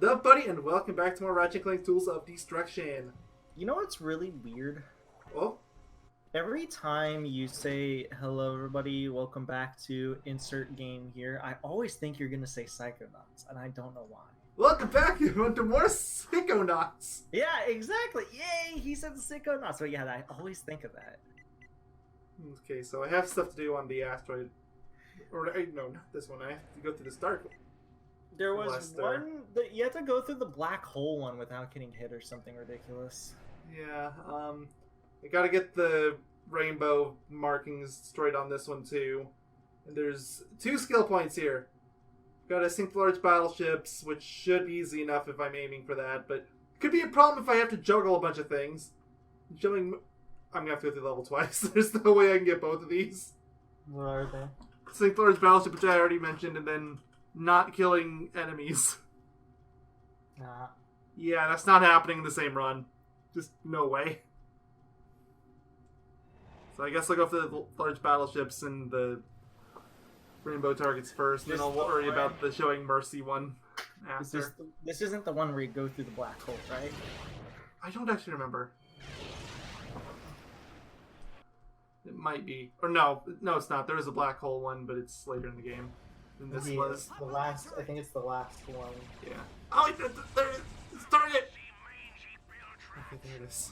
up, buddy, and welcome back to more Ratchet Clank Tools of Destruction. You know what's really weird? Oh? Every time you say, hello everybody, welcome back to insert game here, I always think you're going to say Psychonauts, and I don't know why. Welcome back to more Psychonauts! Yeah, exactly! Yay! He said Psychonauts, but yeah, I always think of that. Okay, so I have stuff to do on the asteroid. Or, no, not this one. I have to go through the start. There was one that you have to go through the black hole one without getting hit or something ridiculous. Yeah, I gotta get the rainbow markings destroyed on this one too. And there's 2 skill points here. Gotta sink the large battleships, which should be easy enough if I'm aiming for that, but could be a problem if I have to juggle a bunch of things. I'm gonna have to go through level twice. There's no way I can get both of these. What are they? Sink the large battleship, which I already mentioned, and then not killing enemies. Nah. Yeah, that's not happening in the same run. Just no way. So I guess I'll go for the large battleships and the rainbow targets first, and then I'll worry about the showing mercy one after. This isn't the one where you go through the black hole, right? I don't actually remember. It might be. Or no, it's not. There is a black hole one, but it's later in the game than this was. The last, I think it's the last one. Yeah. Oh, there it is! It's target! Okay, there it is.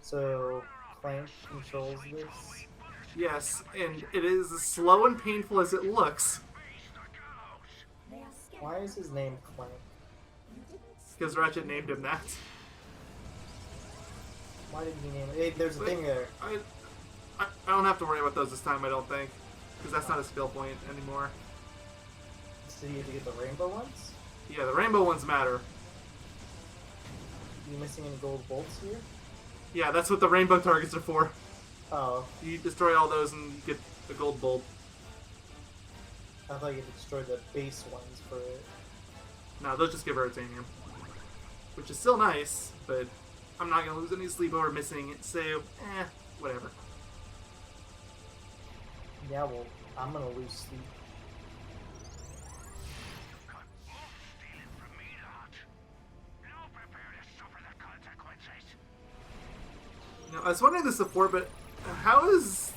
So, Clank controls this? Yes, and it is as slow and painful as it looks. Why is his name Clank? Because Ratchet named him that. Why did he name it? Hey, there's a thing there. I don't have to worry about those this time, I don't think. Because that's not a skill point anymore. So you have to get the rainbow ones? Yeah, the rainbow ones matter. Are you missing any gold bolts here? Yeah, that's what the rainbow targets are for. Oh. You destroy all those and you get the gold bolt. I thought you had to destroy the base ones for it. No, they'll just give her Titanium. Which is still nice, but I'm not going to lose any sleep over missing it, so, whatever. Yeah, well, I'm going to lose sleep. You know, I was wondering this before, but how is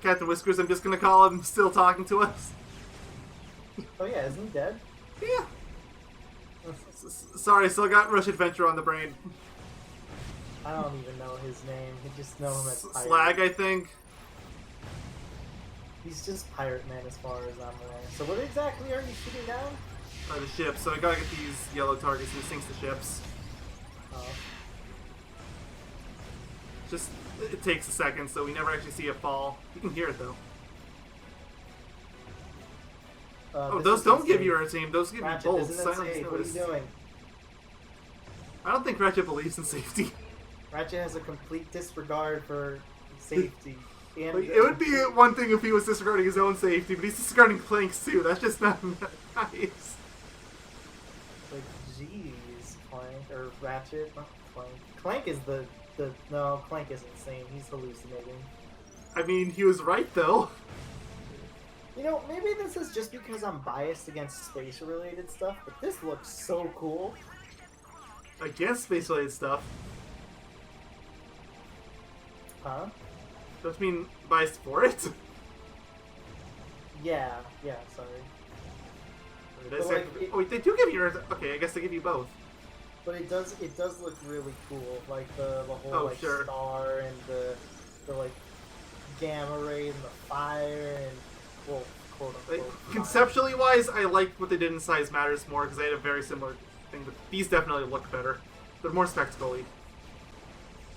Captain Whiskers, I'm just going to call him, still talking to us? Oh yeah, isn't he dead? Yeah. Sorry, still got Rush Adventure on the brain. I don't even know his name. I just know him as Pirate. Slag, I think. He's just Pirate Man as far as I'm aware. So what exactly are you shooting down? The ship, so I gotta get these yellow targets and sinks the ships. Oh. Just, it takes a second, so we never actually see it fall. You can hear it, though. Oh, those don't give you a team. Those give Ratchet, you bolts. isn't that safe? What are you doing? I don't think Ratchet believes in safety. Ratchet has a complete disregard for safety. And Like, it would be one thing if he was disregarding his own safety, but he's disregarding Clank's too. That's just not nice. Like, jeez, Clank, or Ratchet, not Clank. Clank is no, Clank is insane. He's hallucinating. I mean, he was right, though. You know, maybe this is just because I'm biased against space-related stuff, but this looks so cool. Against space-related stuff. Huh? Don't you mean biased for it? Yeah, sorry. Oh, wait, they do give you... Okay, I guess they give you both. But it does look really cool, like the whole sure. Star and the like gamma rays and the fire and well, quote unquote. Like, conceptually wise, I like what they did in Size Matters more because they had a very similar thing, but these definitely look better. They're more spectacle-y.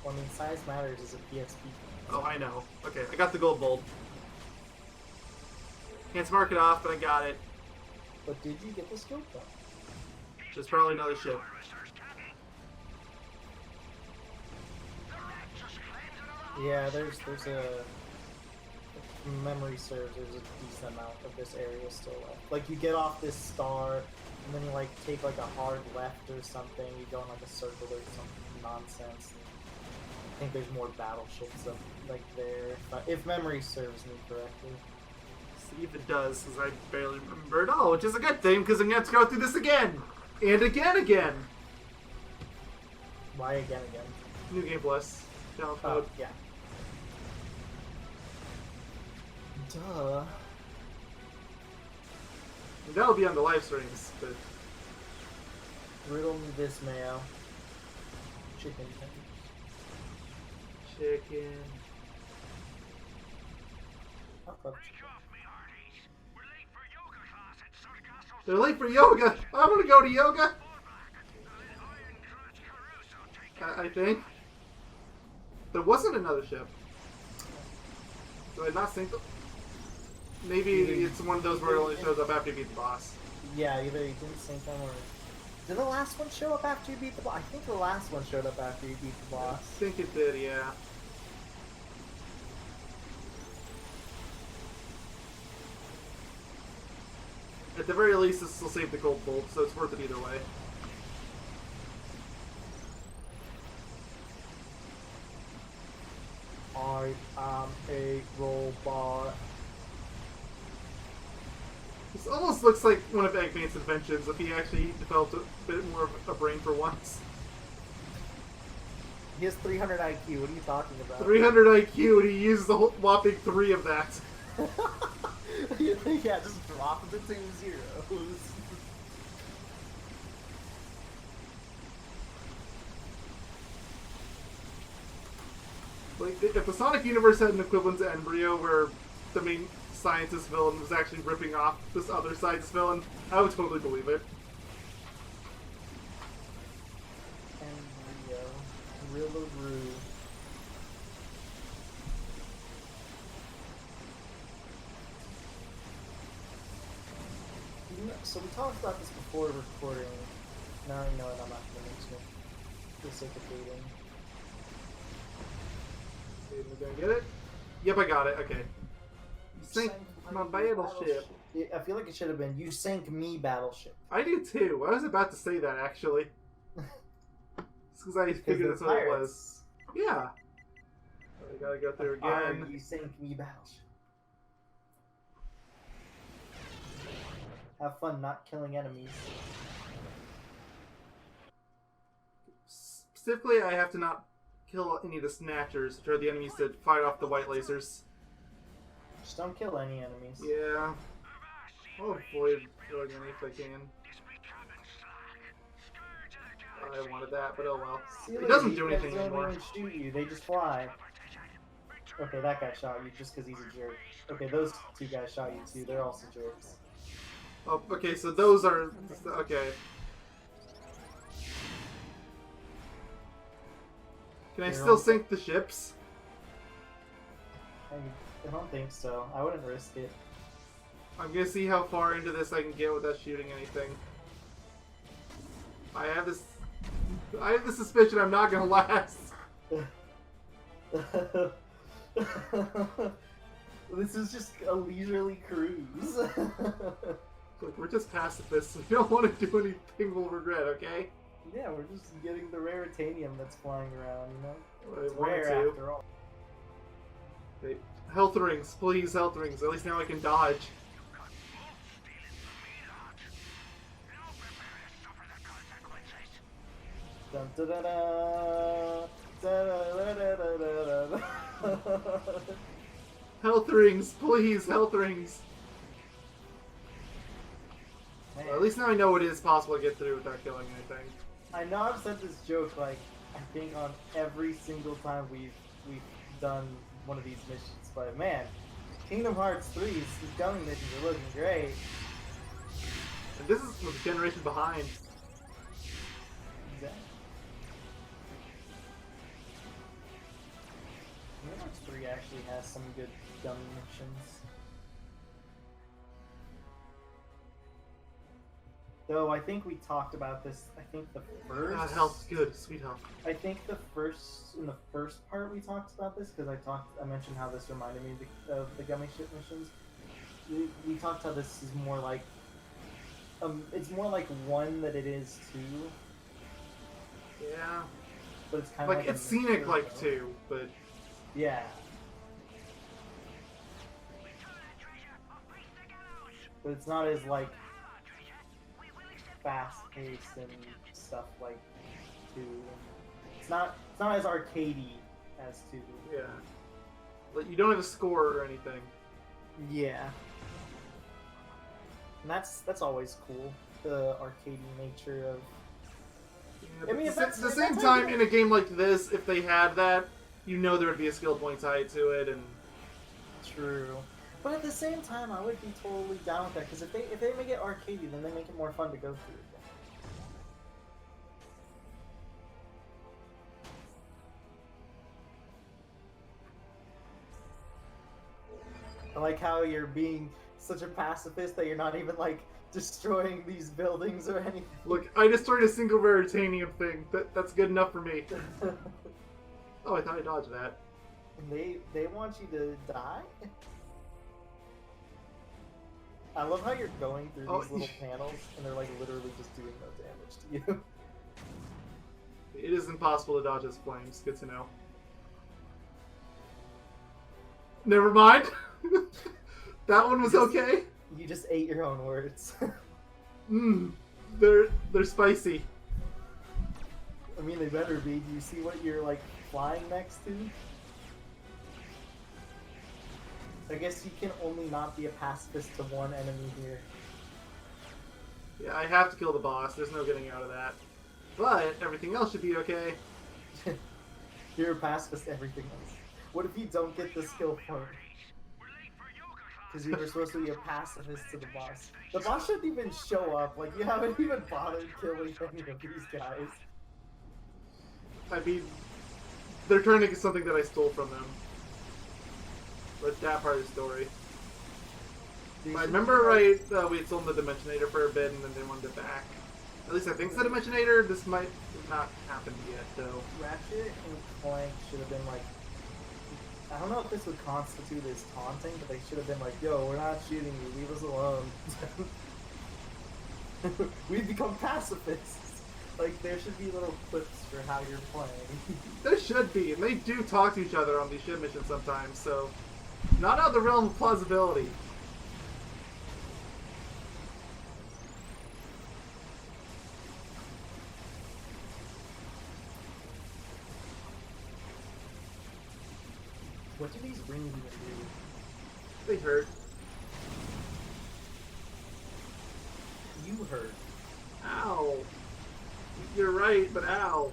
Well, I mean, Size Matters is a PSP. Oh, I know. Okay, I got the gold bolt. Can't mark it off, but I got it. But did you get the scope though? There's probably another ship. Yeah, there's a memory serves. There's a decent amount of this area still left. Like you get off this star, and then you like take like a hard left or something. You go in like a circle or some nonsense. I think there's more battleships up like there, if memory serves me correctly. See if it does, because I barely remember it all, which is a good thing, because I'm going to have to go through this again. And again. Why again? New Game Plus. Download code. Yeah. Duh. That'll be on the live streams, but... Riddle me this, Mayo. Chicken tenders. Chicken. They're late for yoga! I want to go to yoga! I think. There wasn't another ship. Did I not sync them? Maybe it's one of those where it only shows up after you beat the boss. Yeah, either you didn't sync them or... Did the last one show up after you beat the boss? I think the last one showed up after you beat the boss. I think it did, yeah. At the very least, this will save the gold bolt, so it's worth it either way. I am a robot. This almost looks like one of Eggman's inventions if he actually developed a bit more of a brain for once. He has 300 IQ, what are you talking about? 300 IQ, and he uses a whopping 3 of that. Yeah, just drop the 2 zeros. Like, if the Sonic universe had an equivalent to Embryo, where the main scientist villain was actually ripping off this other scientist villain, I would totally believe it. Embryo. Rillaroo. So we talked about this before recording. Now you know what I'm not going to mention it. For the sake of dating. Am I gonna get it? Yep, I got it. Okay. You sank my battleship. Yeah, I feel like it should have been, you sank me, battleship. I do too. I was about to say that, actually. It's because I figured that's what it was. Yeah. I gotta go through again. You sank me, battleship. Have fun not killing enemies. Specifically, I have to not kill any of the snatchers, which are the enemies that fire off the white lasers. Just don't kill any enemies. Yeah. I'll avoid killing any if I can. I wanted that, but oh well. It doesn't do anything anymore. They don't even shoot you, they just fly. Okay, that guy shot you just because he's a jerk. Okay, those 2 guys shot you too, they're also jerks. Oh, okay, so those are... Okay. Can I still sink the ships? I don't think so. I wouldn't risk it. I'm gonna see how far into this I can get without shooting anything. I have the suspicion I'm not gonna last. This is just a leisurely cruise. Look, we're just pacifists. We don't want to do anything we'll regret, okay? Yeah, we're just getting the rare titanium that's flying around, you know? Well, It's rare after all. Okay. Health rings, please, health rings. At least now I can dodge. Dun, da, da, da, da, da, da, da, da. Health rings, please, health rings. Man. Well, at least now I know it is possible to get through without killing anything. I know I've said this joke like I think on every single time we've done one of these missions, but man, Kingdom Hearts 3's gummy missions are looking great. And this is a generation behind. Exactly. Kingdom Hearts 3 actually has some good gummy missions. Though I think we talked about this. I think the first. God, health's good, sweet health. I think in the first part we talked about this because I mentioned how this reminded me of the gummy ship missions. We talked how this is more like it's more like 1 than it is 2. Yeah. But it's kind of like it's scenic like 2, but yeah. but it's not as like fast paced and stuff like 2. It's not as arcadey as 2. Yeah. But you don't have a score or anything. Yeah. And that's always cool. The arcadey nature of. Yeah, I mean, at the same time, in a game like this, if they had that, you know there would be a skill point tied to it, and. True. But at the same time, I would be totally down with that, because if they make it arcadey, then they make it more fun to go through again. I like how you're being such a pacifist that you're not even, like, destroying these buildings or anything. Look, I destroyed a single raritanium thing. That's good enough for me. Oh, I thought I dodged that. They want you to die? I love how you're going through these little panels, and they're, like, literally just doing no damage to you. It is impossible to dodge his flames. Good to know. Never mind. That one was okay. You just ate your own words. They're spicy. I mean, they better be. Do you see what you're, like, flying next to? I guess you can only not be a pacifist to one enemy here. Yeah, I have to kill the boss. There's no getting out of that. But everything else should be okay. You're a pacifist to everything else. What if you don't get the skill point? Because you were supposed to be a pacifist to the boss. The boss shouldn't even show up. Like, you haven't even bothered killing any of these guys. I mean, they're trying to get something that I stole from them. But that part of the story. If I remember right, we had sold the Dimensionator for a bit and then they wanted it back. At least I think it's the Dimensionator. This might not happen yet, though. Ratchet and Clank should have been like... I don't know if this would constitute as taunting, but they should have been like, yo, we're not shooting you, leave us alone. We've become pacifists. Like, there should be little clips for how you're playing. There should be, and they do talk to each other on these ship missions sometimes, so... Not out of the realm of plausibility. What do these rings even do? They hurt. You hurt. Ow. You're right, but ow.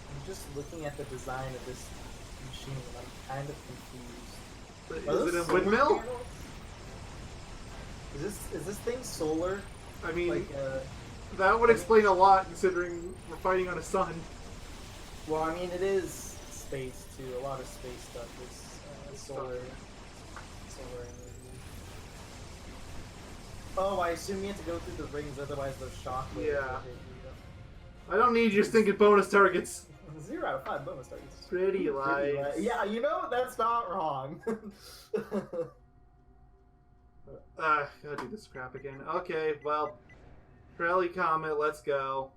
I'm just looking at the design of this machine and I'm kind of confused. Is it a windmill? Panels? Is this thing solar? I mean, Like, that would explain a lot considering we're fighting on a sun. well, I mean, it is space too. A lot of space stuff is solar energy. Oh, I assume you have to go through the rings, otherwise those shockwaves will hit you. I don't need your stinking bonus targets. 0 out of 5 bonus targets. Pretty lights. Yeah, you know, that's not wrong. Gotta do this crap again. Okay, well, Rally Comet, let's go.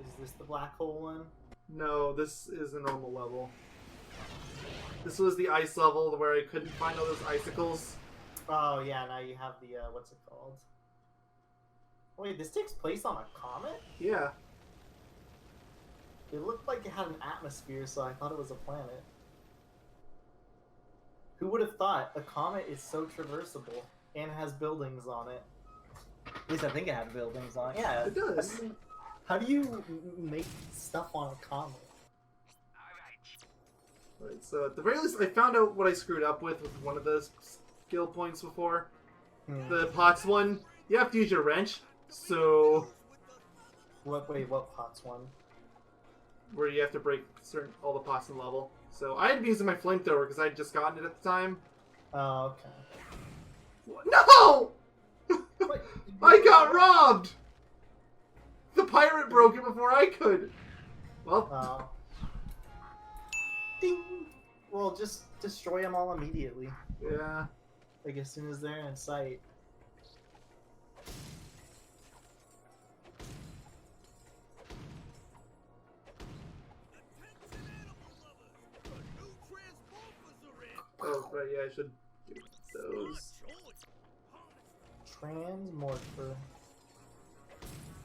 Is this the black hole one? No, this is a normal level. This was the ice level where I couldn't find all those icicles. Oh yeah, now you have the, what's it called? Wait, this takes place on a comet? Yeah. It looked like it had an atmosphere, so I thought it was a planet. Who would have thought a comet is so traversable and has buildings on it? At least I think it had buildings on it. Yeah, it does. How do you make stuff on a comet? Right, so at the very least, I found out what I screwed up with one of the skill points before. The pots one, you have to use your wrench, so... Wait, what pots one? Where you have to break all the pots in the level. So I had been using my flamethrower because I had just gotten it at the time. Oh, okay. No! I got robbed! The pirate broke it before I could. Well. Ding! Well, just destroy them all immediately. Yeah. Like as soon as they're in sight. Right, yeah, I should do those. Transmorpher.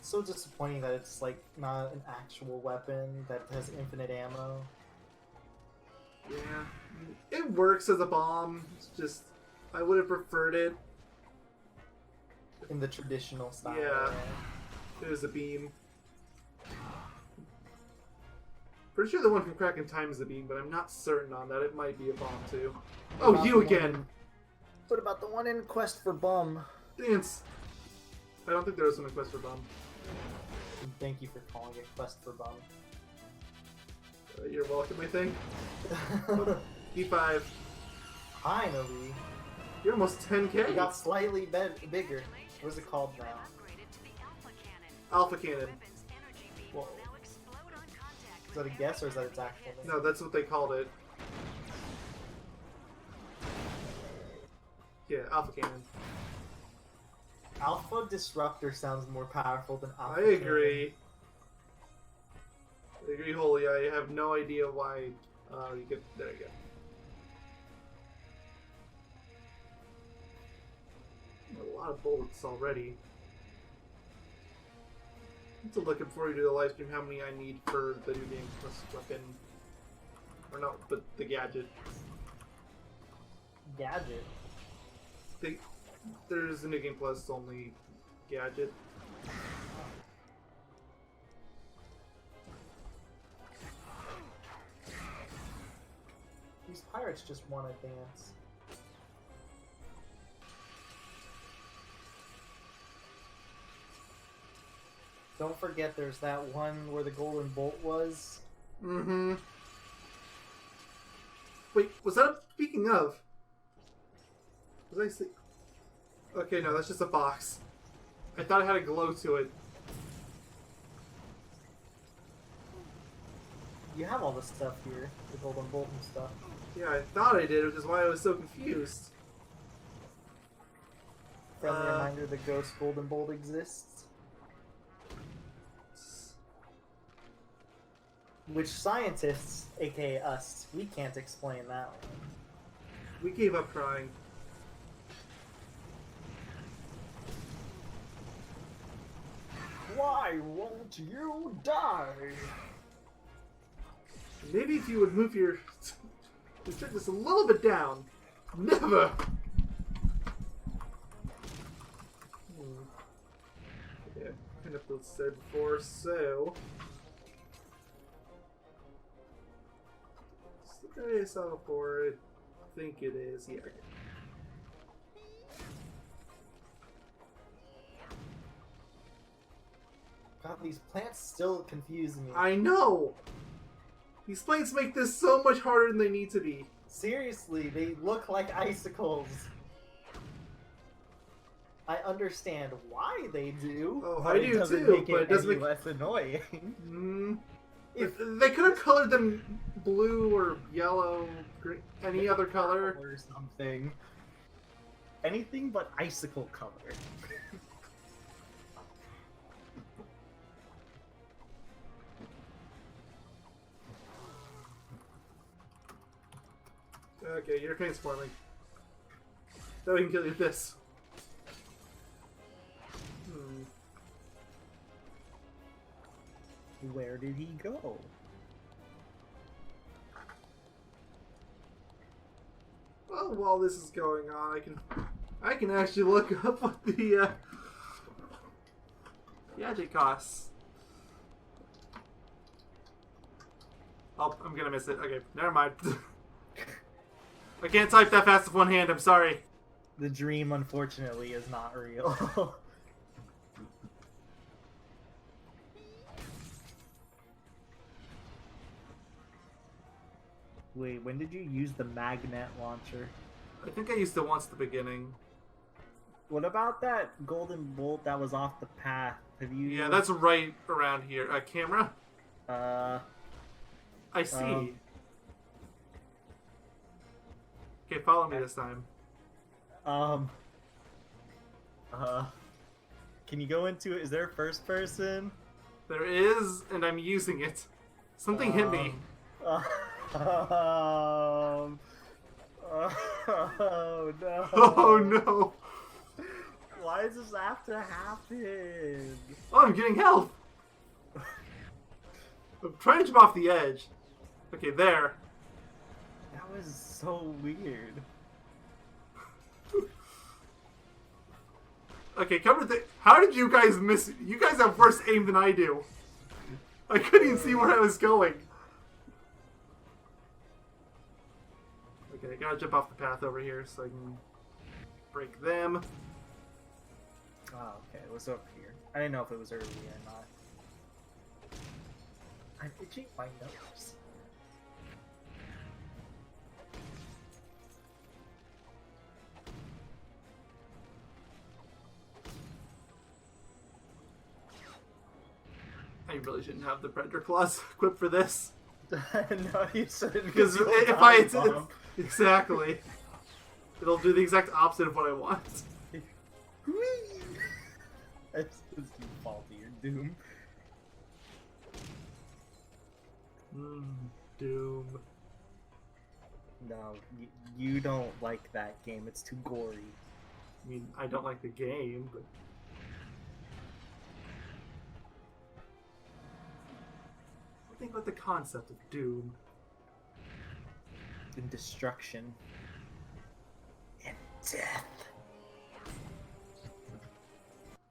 So disappointing that it's like not an actual weapon that has infinite ammo. Yeah, it works as a bomb. It's just I would have preferred it. In the traditional style. Yeah, it was a beam. Pretty sure the one from Crack in Time is a beam, but I'm not certain on that. It might be a bomb too. Oh, you again! What about the one in Quest for Bum? Dance! I don't think there was one in Quest for Bum. Thank you for calling it Quest for Bum. You're welcome, I think. E5. Finally! You're almost 10k! You got slightly bigger. What is it called now? Alpha Cannon. Whoa. Is that a guess or is that its actual name? No, that's what they called it. Yeah, Alpha Cannon. Alpha Disruptor sounds more powerful than Alpha I agree. I agree wholly. I have no idea why you get... There you go. A lot of bullets already. I have to look before we do the live stream how many I need for the new game plus weapon. Or no, but the gadget. Gadget? There's a new game plus only gadget. These pirates just want to dance. Don't forget there's that one where the golden bolt was. Mm-hmm. Wait, was that a... Speaking of... Was I see... Okay, no, that's just a box. I thought it had a glow to it. You have all the stuff here. The golden bolt and stuff. Yeah, I thought I did, which is why I was so confused. Friendly reminder, the ghost golden bolt exists. Which scientists, aka us, we can't explain that one. We gave up trying. Why won't you die? Maybe if you would move your... Restrict this a little bit down. Never! Yeah, kind of said before, so... I saw for it. I think it is. Yeah. God, these plants still confuse me. I know! These plants make this so much harder than they need to be. Seriously, they look like icicles. I understand why they do. Oh, but I it do doesn't too, make but it doesn't any make... less annoying. If they could have colored them blue or yellow, green, any other color. Or something. Anything but icicle color. Okay, you're transforming. Now we can kill you with this. Where did he go? Well, while this is going on, I can actually look up what the gadget costs. Oh, I'm gonna miss it. Okay, never mind. I can't type that fast with one hand. I'm sorry. The dream, unfortunately, is not real. Wait, when did you use the magnet launcher? I think I used it once at the beginning. What about that golden bolt that was off the path? Have you? Yeah, that's right around here. Camera? I see. Okay, follow me this time. Can you go into it? Is there a first person? There is, and I'm using it. Something hit me. Oh no. Oh no. Why does this have to happen? Oh, I'm getting health. I'm trying to jump off the edge. Okay, there. That was so weird. Okay, how did you guys miss? You guys have worse aim than I do. I couldn't even see where I was going. Okay, I gotta jump off the path over here so I can break them. Oh, okay, it was up here. I didn't know if it was early or not. I'm itching my nose. I really shouldn't have the Predator Claws equipped for this. No, you shouldn't. Because you'll if die, I... Bob. Exactly. It'll do the exact opposite of what I want. It's fall to your doom. Doom. No, you don't like that game. It's too gory. I mean, I don't like the game, but... Think about the concept of Doom. And destruction. And death.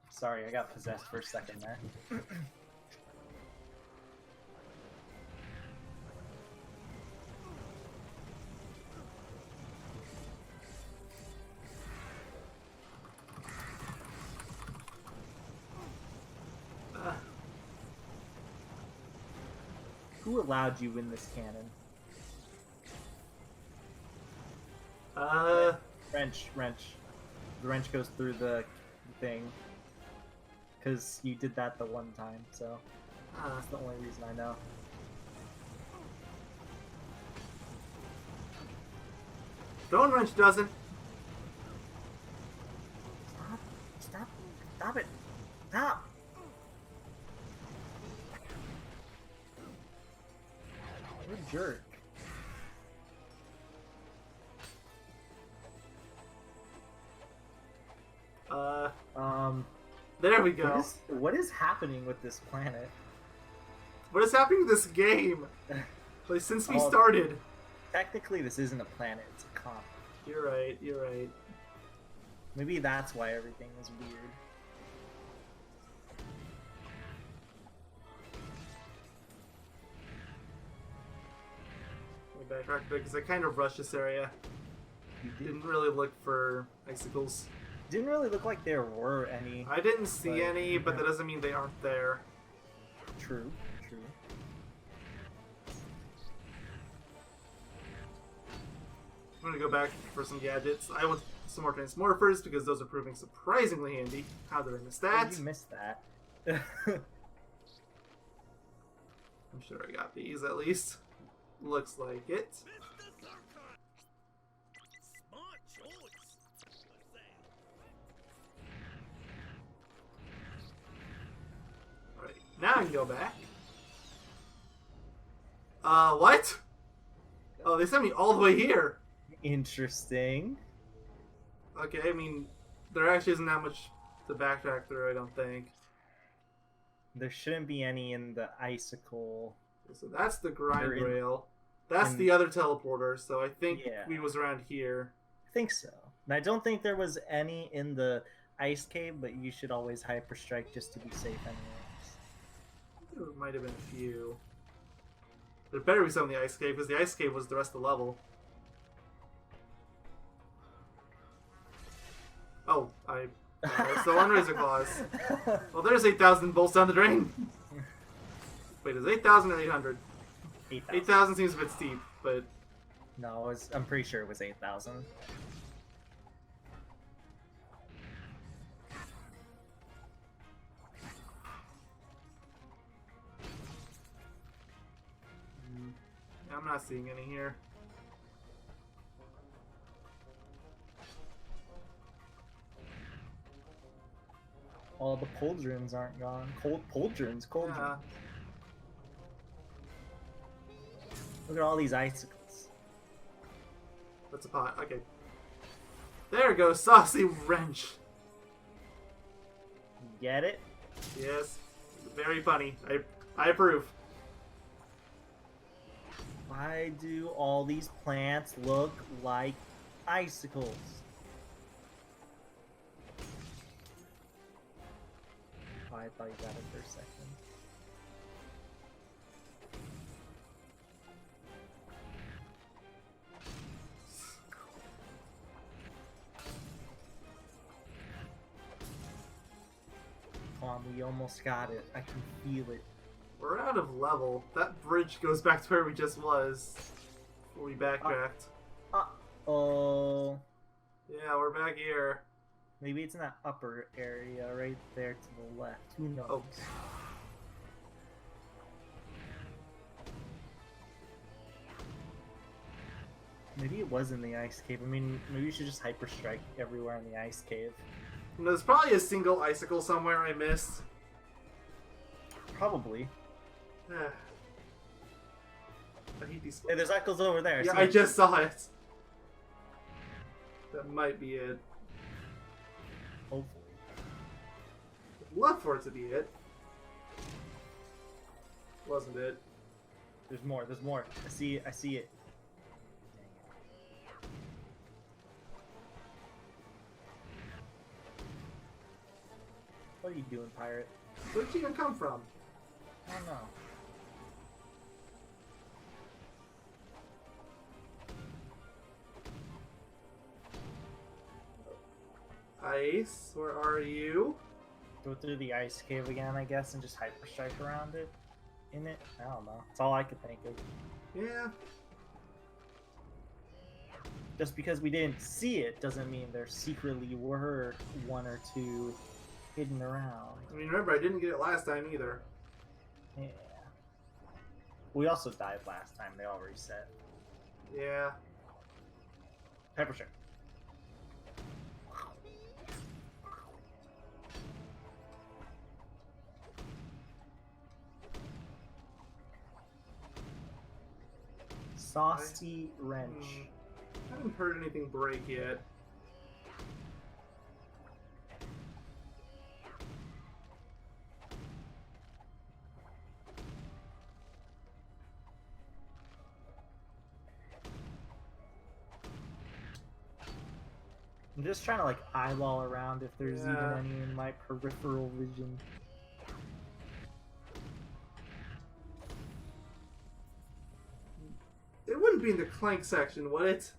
Sorry, I got possessed for a second there. Who allowed you in this cannon? Wrench. The wrench goes through the thing. Because you did that the one time, so... That's the only reason I know. Stone Wrench doesn't. Stop it! Stop! What a jerk. There we go. What is happening with this planet? What is happening with this game? Like, since we started. Technically, this isn't a planet, it's a comp. You're right. Maybe that's why everything is weird. Backtrack because I kind of rushed this area. You didn't really look for icicles. Didn't really look like there were any. I didn't see any, but that doesn't mean they aren't there. True. I'm gonna go back for some gadgets. I want some more transmorphers because those are proving surprisingly handy. How did I miss that? You missed that. I'm sure I got these at least. Looks like it. Alright, now I can go back. What? Oh, they sent me all the way here. Interesting. Okay, I mean, there actually isn't that much to backtrack through, I don't think. There shouldn't be any in the icicle. So that's the grind rail. That's the other teleporter, so I think we was around here. I think so. And I don't think there was any in the ice cave, but you should always hyper strike just to be safe anyways. There might have been a few. There better be some in the ice cave, because the ice cave was the rest of the level. Oh, it's the one Razor Claws. Well, there's 8,000 bolts down the drain. Wait, is 8,000 or 800? 8,000 seems a bit steep, but... No, I'm pretty sure it was 8,000. I'm not seeing any here. All the pauldrons aren't gone. Pauldrons. Yeah. Look at all these icicles. That's a pot. Okay. There goes Saucy Wrench. Get it? Yes. Very funny. I approve. Why do all these plants look like icicles? Oh, I thought you got it for a second. Come on, we almost got it. I can feel it. We're out of level. That bridge goes back to where we just was. Before we backtracked. Oh. Yeah, we're back here. Maybe it's in that upper area right there to the left. Who knows? Oh. Maybe it was in the ice cave. I mean, maybe you should just hyper strike everywhere in the ice cave. There's probably a single icicle somewhere I missed. Probably. I hate these. Hey, there's icicles over there. Yeah, See I it? just saw it. That might be it. Hopefully. I'd love for it to be it. Wasn't it? There's more. There's more. I see it. I see it. What are you doing, pirate? Where'd you even come from? I don't know. Ice, where are you? Go through the ice cave again, I guess, and just hyper strike around it. In it? I don't know. That's all I could think of. Yeah. Just because we didn't see it doesn't mean there secretly were one or two hidden around. I mean, remember, I didn't get it last time either. Yeah. We also died last time. They all reset. Yeah. Hyper strike. Saucy wrench. I haven't heard anything break yet. I'm just trying to like eyeball around if there's even Yeah. any in my peripheral vision. It wouldn't be in the Clank section, would it?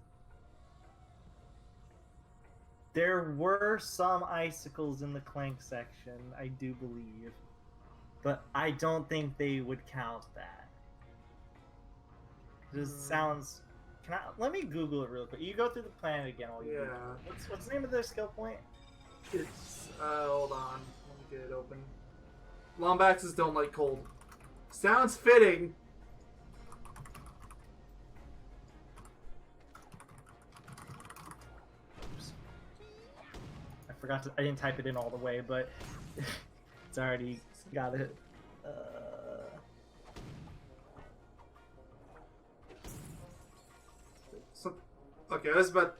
There were some icicles in the Clank section, I do believe. But I don't think they would count that. This sounds... Let me Google it real quick. You go through the planet again while you Yeah. Google it. What's the name of their skill point? It's, hold on. Let me get it open. Lombaxes don't like cold. Sounds fitting. I didn't type it in all the way, but it's already got it. Okay, I was about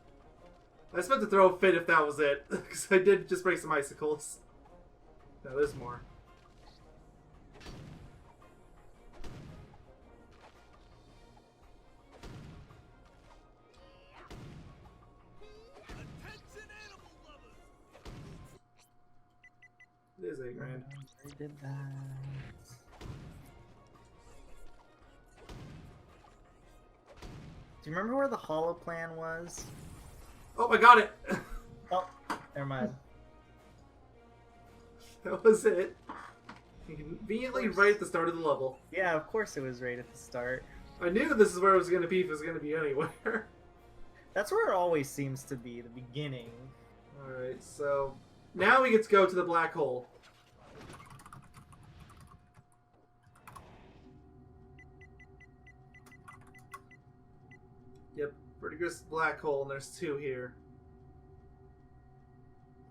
to throw a fit if that was it, because I did just break some icicles. No, there's more. It is $8 grand. I did that. Do you remember where the hollow plan was? Oh, I got it! Oh, never mind. That was it. Conveniently right at the start of the level. Yeah, of course it was right at the start. I knew this is where it was going to be if it was going to be anywhere. That's where it always seems to be, the beginning. Alright, so now we get to go to the black hole. Yep, Vertigus black hole, and there's two here.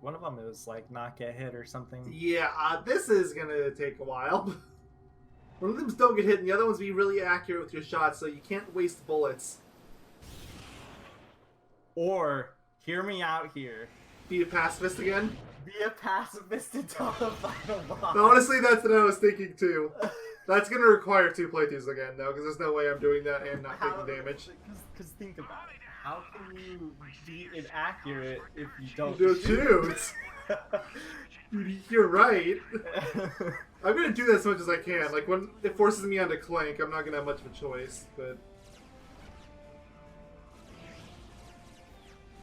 One of them is like not get hit or something. Yeah, this is gonna take a while. One of them don't get hit, and the other ones be really accurate with your shots, so you can't waste bullets. Or, hear me out here. Be a pacifist again? Be a pacifist until the final boss. Honestly, that's what I was thinking too. That's gonna require 2 playthroughs again, though, because there's no way I'm doing that and not taking damage. Because think about it. How can you be inaccurate if you don't shoot? You're right. I'm gonna do that as much as I can. Like, when it forces me onto Clank, I'm not gonna have much of a choice, but...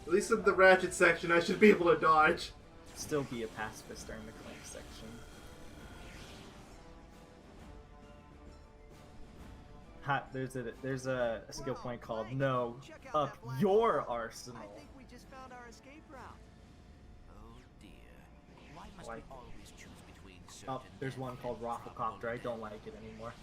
At least in the Ratchet section, I should be able to dodge. Still be a pacifist during the Clank section. There's a skill point called "No Up Your Arsenal." I think we just found our escape route. Oh dear. Why must we always choose between certain there's one called Rafflecopter. I don't like it anymore.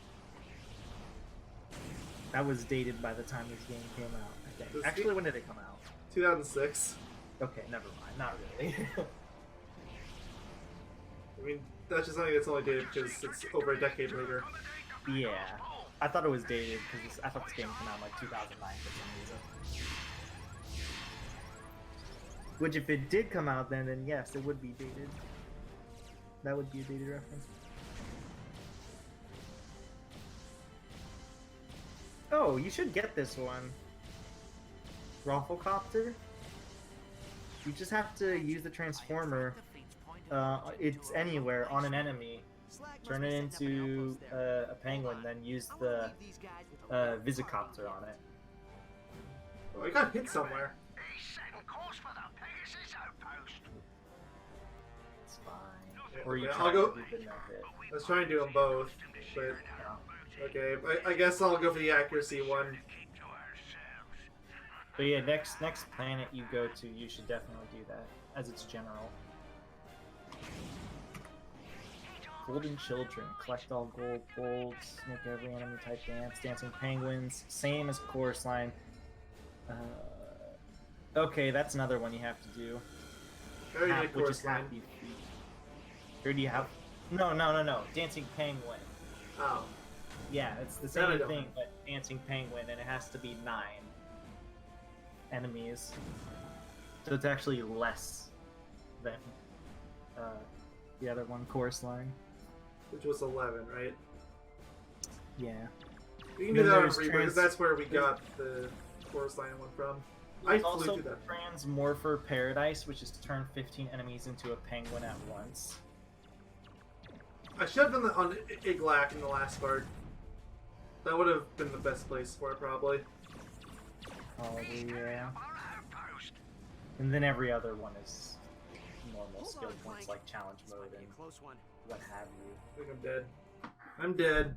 That was dated by the time this game came out, I think. Actually, when did it come out? 2006. Okay, never mind. Not really. I mean, that's just something that's only dated because it's over a decade later. Yeah. I thought it was dated because I thought this game came out in like 2009 for some reason. Which, if it did come out then yes, it would be dated. That would be a dated reference. Oh, you should get this one. Rafflecopter. You just have to use the transformer. It's anywhere on an enemy. Turn it into a penguin, then use the Visicopter on it. Oh, I got hit somewhere. It's fine. Or you Okay, try I'll go. to do the no hit. Let's try and do them both, but okay. I guess I'll go for the accuracy one. But yeah, next planet you go to, you should definitely do that, as it's general. Golden Children. Collect all gold bolts. Make every enemy type dance. Dancing penguins. Same as chorus line. Okay, that's another one you have to do. I already did Which is chorus line. Happy Feet. Or do you have... No. Dancing Penguin. Oh. Yeah, it's the Then I same don't. thing, but Dancing Penguin, and it has to be 9 enemies. So it's actually less than the other one, chorus line. Which was 11, right? Yeah. We can Then do that on there's Reaper, because that's where we got the chorus line one from. I There's flew also through that. Transmorpher Paradise, which is to turn 15 enemies into a penguin at once. I should have done that on Iglac in the last part. That would have been the best place for it, probably. Probably, yeah. And then every other one is normal skill points like challenge mode and what have you. I think I'm dead. I'm dead.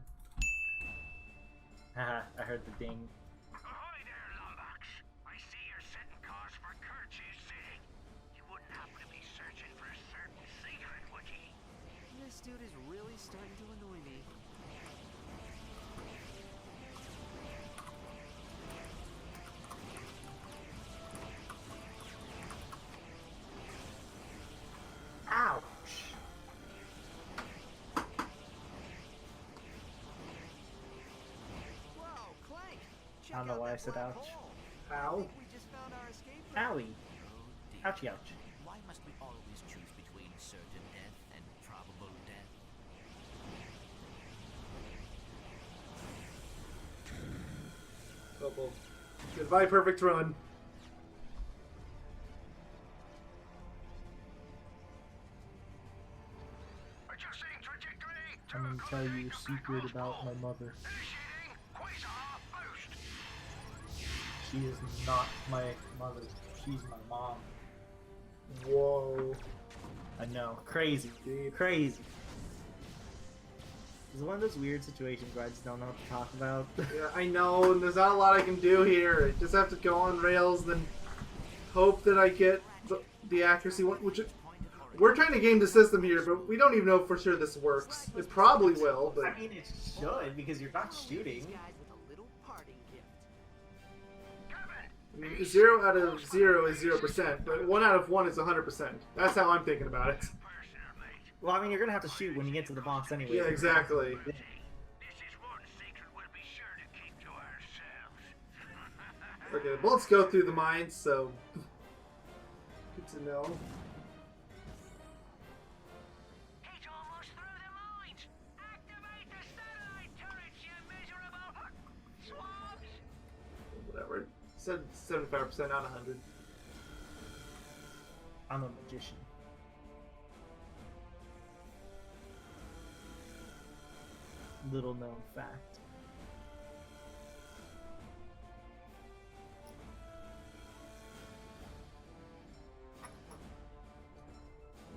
Haha, I heard the ding. Ahoy there, Lombax. I see you're setting cars for Kirch's sake. You wouldn't happen to be searching for a certain secret, would you? This dude is really starting to annoy me. Ouch! Whoa, Clank! I don't know why I said ouch. Ow. We just found our escape route. Owie! Ouchie ouch. Why must we always choose between certain death and probable death? Double. Goodbye, perfect run. Adjusting trajectory. I'm gonna tell you a secret about my mother. Initiating quasar boost. She is not my mother. She's my mom. Whoa. I know. Crazy. Crazy. It's one of those weird situations where I just don't know what to talk about. Yeah, I know, and there's not a lot I can do here. I just have to go on rails, then hope that I get the accuracy one, which we're trying to game the system here, but we don't even know for sure this works. It probably will, but I mean, it should, because you're not shooting. Guys with a little parting gift. I mean, 0 out of 0 is 0%, but 1 out of 1 is 100%. That's how I'm thinking about it. Well, I mean, you're gonna have to shoot when you get to the boss anyway. Yeah, exactly. This is one secret we'll be sure to keep to ourselves. Okay, the bullets go through the mines, so good to know. He's almost through the mines. Activate the satellite turrets, you miserable swabs. Whatever. Said 75%, not 100. I'm a magician. Little known fact.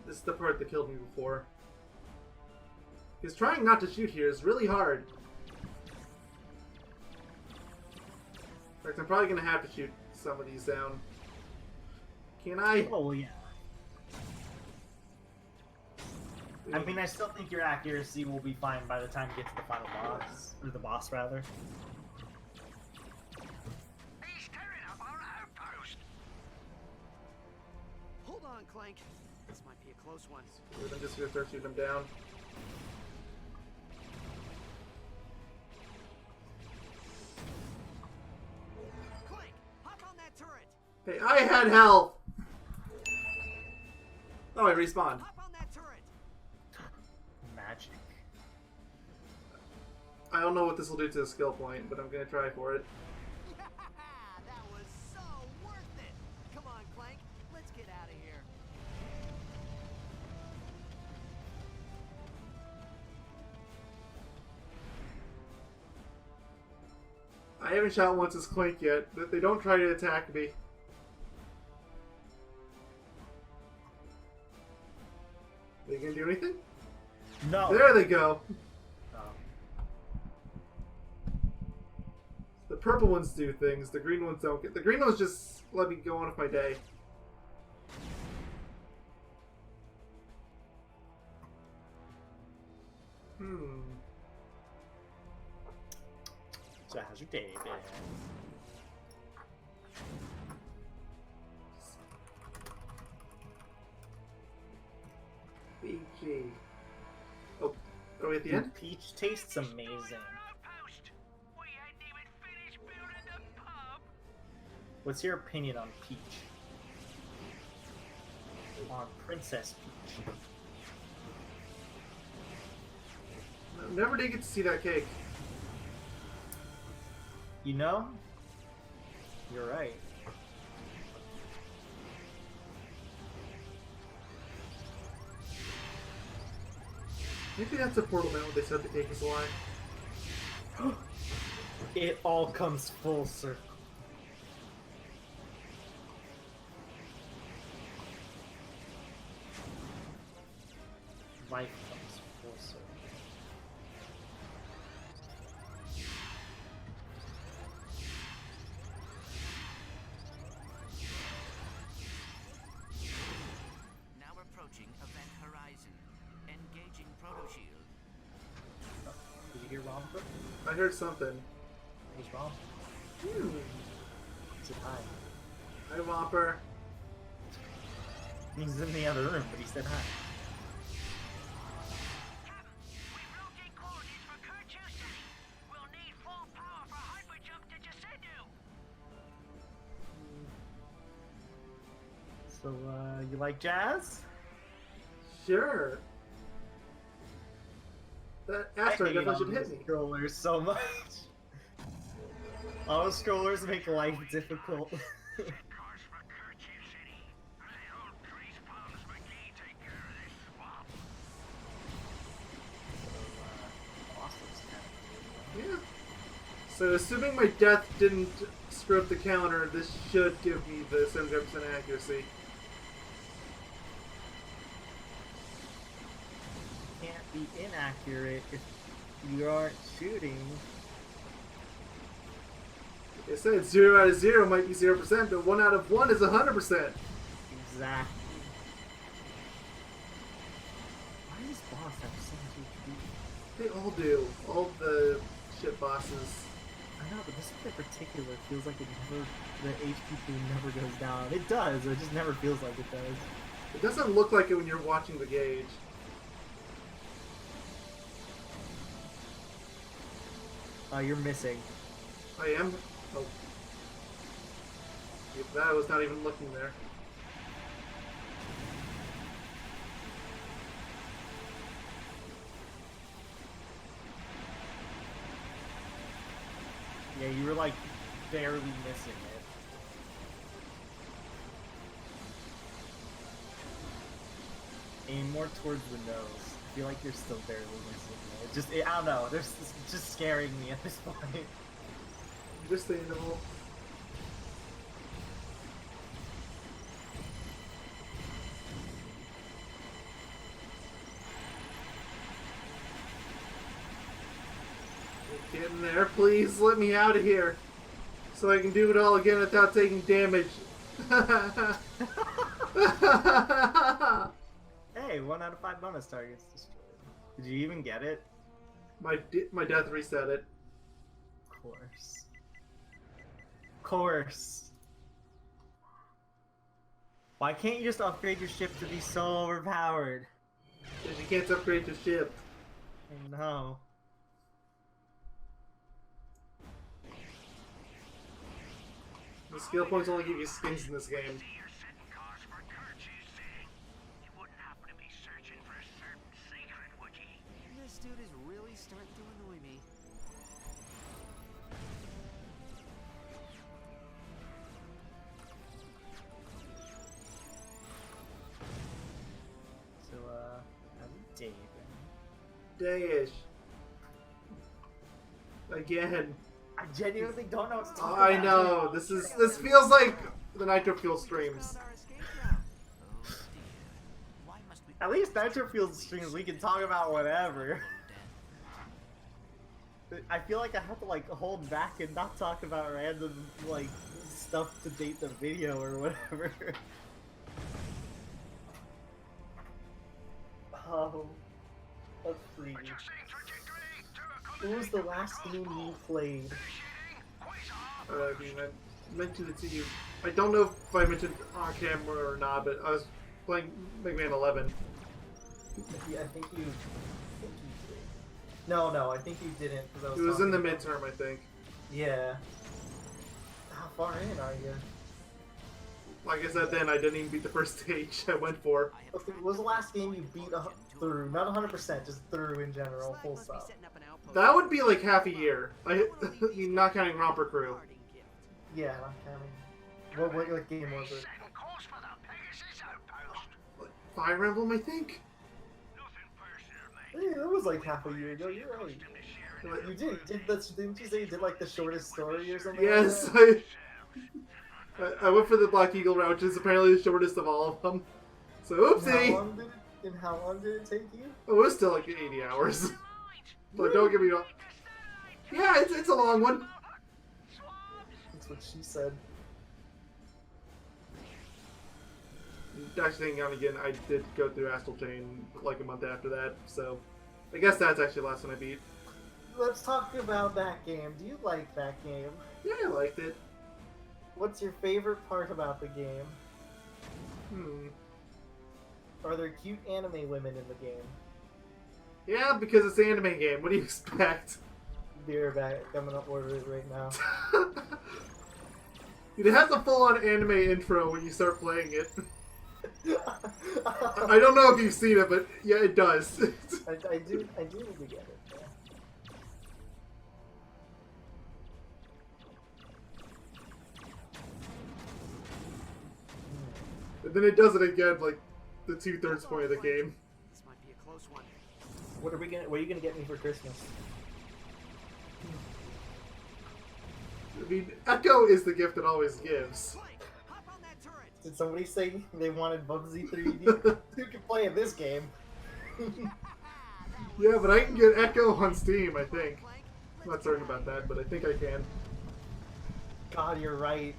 This is the part that killed me before. Because trying not to shoot here is really hard. In fact, I'm probably going to have to shoot some of these down. Can I? Oh, well, yeah. I mean, I still think your accuracy will be fine by the time you get to the final boss. Or the boss, rather. He's tearing up our outpost. Hold on, Clank. This might be a close one. I'm just going to start shooting them down. Clank, hop on that turret. Hey, I had health! Oh, I respawned. Hop on that turret. Magic. I don't know what this will do to the skill point, but I'm going to try for it. That was so worth it. Come on, Clank. Let's get out of here. I haven't shot once as Clank yet. They don't try to attack me. Are you gonna do anything? No. There they go. Oh. The purple ones do things. The green ones don't. The green ones just let me go on with my day. So how's your day been? BG. Oh, are we at the end? Peach tastes amazing. Outpost. We hadn't even finished building the pub. What's your opinion on Peach? On Princess Peach? Never did get to see that cake. You know? You're right. Maybe that's a portal man when they said the cake is alive. It all comes full circle. Life comes full circle. Now approaching event horizon. Engaging proto shield. Did you hear Romper? I heard something. It was Romper. Hmm. He said hi. Hi, Whopper. He's in the other room, but he said hi. Captain, we've located coordinates for Kerchu City. We'll need full power for hyperjump to Jasendu. So, you like jazz? Sure. That asteroid definitely should hit me. Scrollers so much. Auto scrollers make life difficult. Cars for Kerchu City. Let old Grease Palms McGee take care of this swamp. Yeah. So, assuming my death didn't screw up the counter, this should give me the 75% accuracy. Can't be inaccurate if you aren't shooting. Like I said, 0 out of 0 might be 0%, but 1 out of 1 is 100%. Exactly. Why does this boss have so much HP? They all do. All the shit bosses. I know, but this one in particular feels like the HP pool never goes down. It does, it just never feels like it does. It doesn't look like it when you're watching the gauge. You're missing. I am. Oh. If that was not even looking there. Yeah, you were like barely missing it. Aim more towards the nose. I feel like you're still barely missing it. I don't know. It's just scaring me at this point. Understandable. Get in there, please. Let me out of here, so I can do it all again without taking damage. Hey, 1 out of 5 bonus targets destroyed. Did you even get it? My death reset it. Of course. Of course. Why can't you just upgrade your ship to be so overpowered? Because you can't upgrade your ship. I know. The skill points only give you skins in this game. You're setting cars for Kirch's sake. You wouldn't happen to be searching for a certain secret, would you? This dude is really starting to annoy me. So, how's your day been? Dayish. Again. I genuinely don't know what to talk I about. know. This feels like the Nitro Fuel streams. Found our escape route. Oh dear. Why must we At least Nitro Field streams, we can talk about whatever. I feel like I have to like hold back and not talk about random like stuff to date the video or whatever. Oh, let's see. What was the last game you played? I mean, I mentioned it to you. I don't know if I mentioned on camera or not, but I was playing Mega Man 11. Yeah, I think you did. No, I think you didn't. Cause It was in the midterm, I think. Yeah. How far in are you? Like I said then, I didn't even beat the first stage I went for. Okay, what was the last game you beat through? Not 100%, just through in general, full stop. That would be like half a year. Not counting Romper Crew. Yeah, not counting. What game was it? Setting course for the Pegasus outpost. Fire Emblem, I think? Nothing personal, mate. Yeah, that was like half a year ago. You're right. You didn't you say you did like the shortest story or something? Yes, Like that? I went for the Black Eagle route, which is apparently the shortest of all of them. So, oopsie! How long did it take you? Oh, it was still like 80 hours. But don't get me wrong. Yeah, it's a long one. That's what she said. Actually, thinking on again, I did go through Astral Chain like a month after that, so I guess that's actually the last one I beat. Let's talk about that game. Do you like that game? Yeah, I liked it. What's your favorite part about the game? Are there cute anime women in the game? Yeah, because it's an anime game. What do you expect? Be right back. I'm gonna order it right now. It has a full-on anime intro when you start playing it. I don't know if you've seen it, but yeah, it does. I do need to get it. Yeah. And then it does it again, like the 2/3 point of the game. This might be a close one. What are you gonna get me for Christmas? I mean, Ecco is the gift it always gives. Clank, hop on that turret. Did somebody say they wanted Bubsy 3D? Who can play in this game? Yeah, but I can get Ecco on Steam, I think. I'm not certain about that, but I think I can. God, you're right.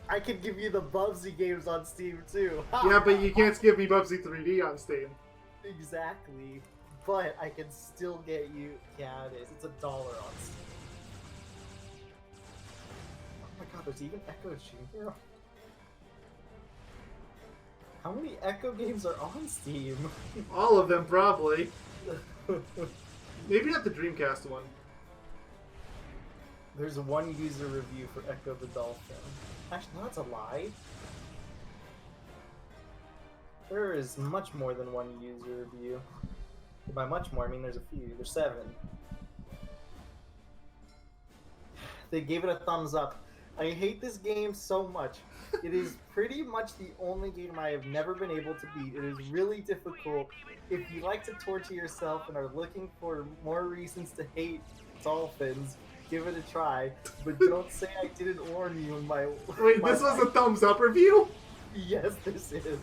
I could give you the Bubsy games on Steam too. Yeah, but you can't give me Bubsy 3D on Steam. Exactly. But I can still get you. Yeah, it is. It's $1 on Steam. Oh my god, there's even Ecco Junior. How many Ecco games are on Steam? All of them, probably. Maybe not the Dreamcast one. There's one user review for Ecco the Dolphin. Actually, no, that's a lie. There is much more than one user review. By much more, I mean there's a few. There's 7. They gave it a thumbs up. I hate this game so much. It is pretty much the only game I have never been able to beat. It is really difficult. If you like to torture yourself and are looking for more reasons to hate dolphins, give it a try. But don't say I didn't warn you in my... Wait, my this was a life. thumbs up review? Yes, this is.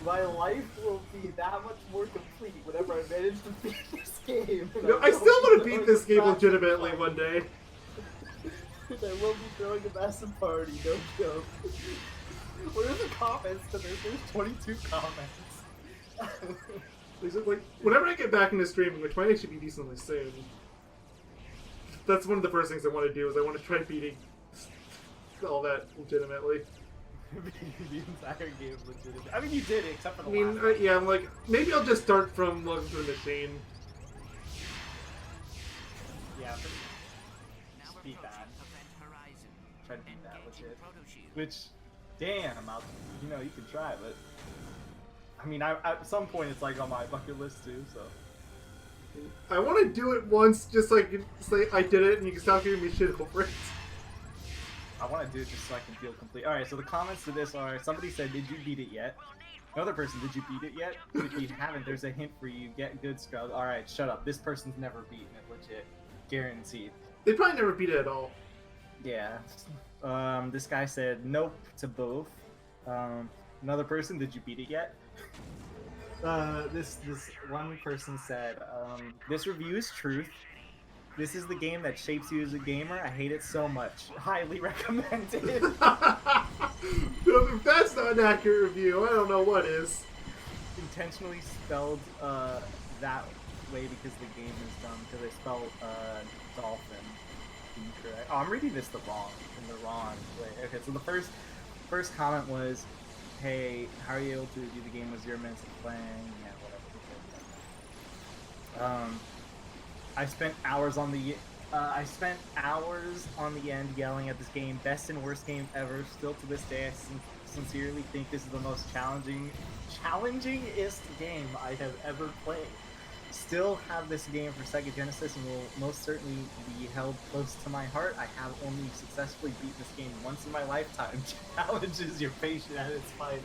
My life will be that much more complete whenever I manage to beat this game. No, I still want to beat this game legitimately one day. I will be throwing a massive party, no joke. What are the comments to this? There's 22 comments. Like, whenever I get back into streaming, which might actually be decently soon, that's one of the first things I want to do, is I want to try beating all that legitimately. The entire game legitimately. I mean, you did it, except for the I mean, last one. yeah, I'm like, maybe I'll just start from Welcome to the Machine. Yeah, but Now Just beat that. Event Horizon. try to beat that Engaging legit. Protoshield. Which, damn, you know, you can try, but... I mean, at some point it's like on my bucket list too, so... I want to do it once, just so I can say I did it, and you can stop giving me shit over it. I want to do it just so I can feel complete. Alright, so the comments to this are, somebody said, did you beat it yet? Another person, did you beat it yet? If you haven't, there's a hint for you. Get good, Scrub. Alright, shut up. This person's never beaten it, legit. Guaranteed. They probably never beat it at all. Yeah. This guy said, nope to both. Another person, did you beat it yet? This one person said, this review is truth. This is the game that shapes you as a gamer. I hate it so much. Highly recommended. If that's not an accurate review, I don't know what is. Intentionally spelled that way because the game is dumb. Because I spelled dolphin incorrect. Oh, I'm reading this in the wrong way. Okay, so the first comment was, "Hey, how are you able to review the game with 0 minutes of playing?" Yeah, whatever. I spent hours on the end yelling at this game. Best and worst game ever. Still to this day, I sincerely think this is the most challengingest game I have ever played. Still have this game for Sega Genesis and will most certainly be held close to my heart. I have only successfully beaten this game once in my lifetime. Challenges your patience at its finest.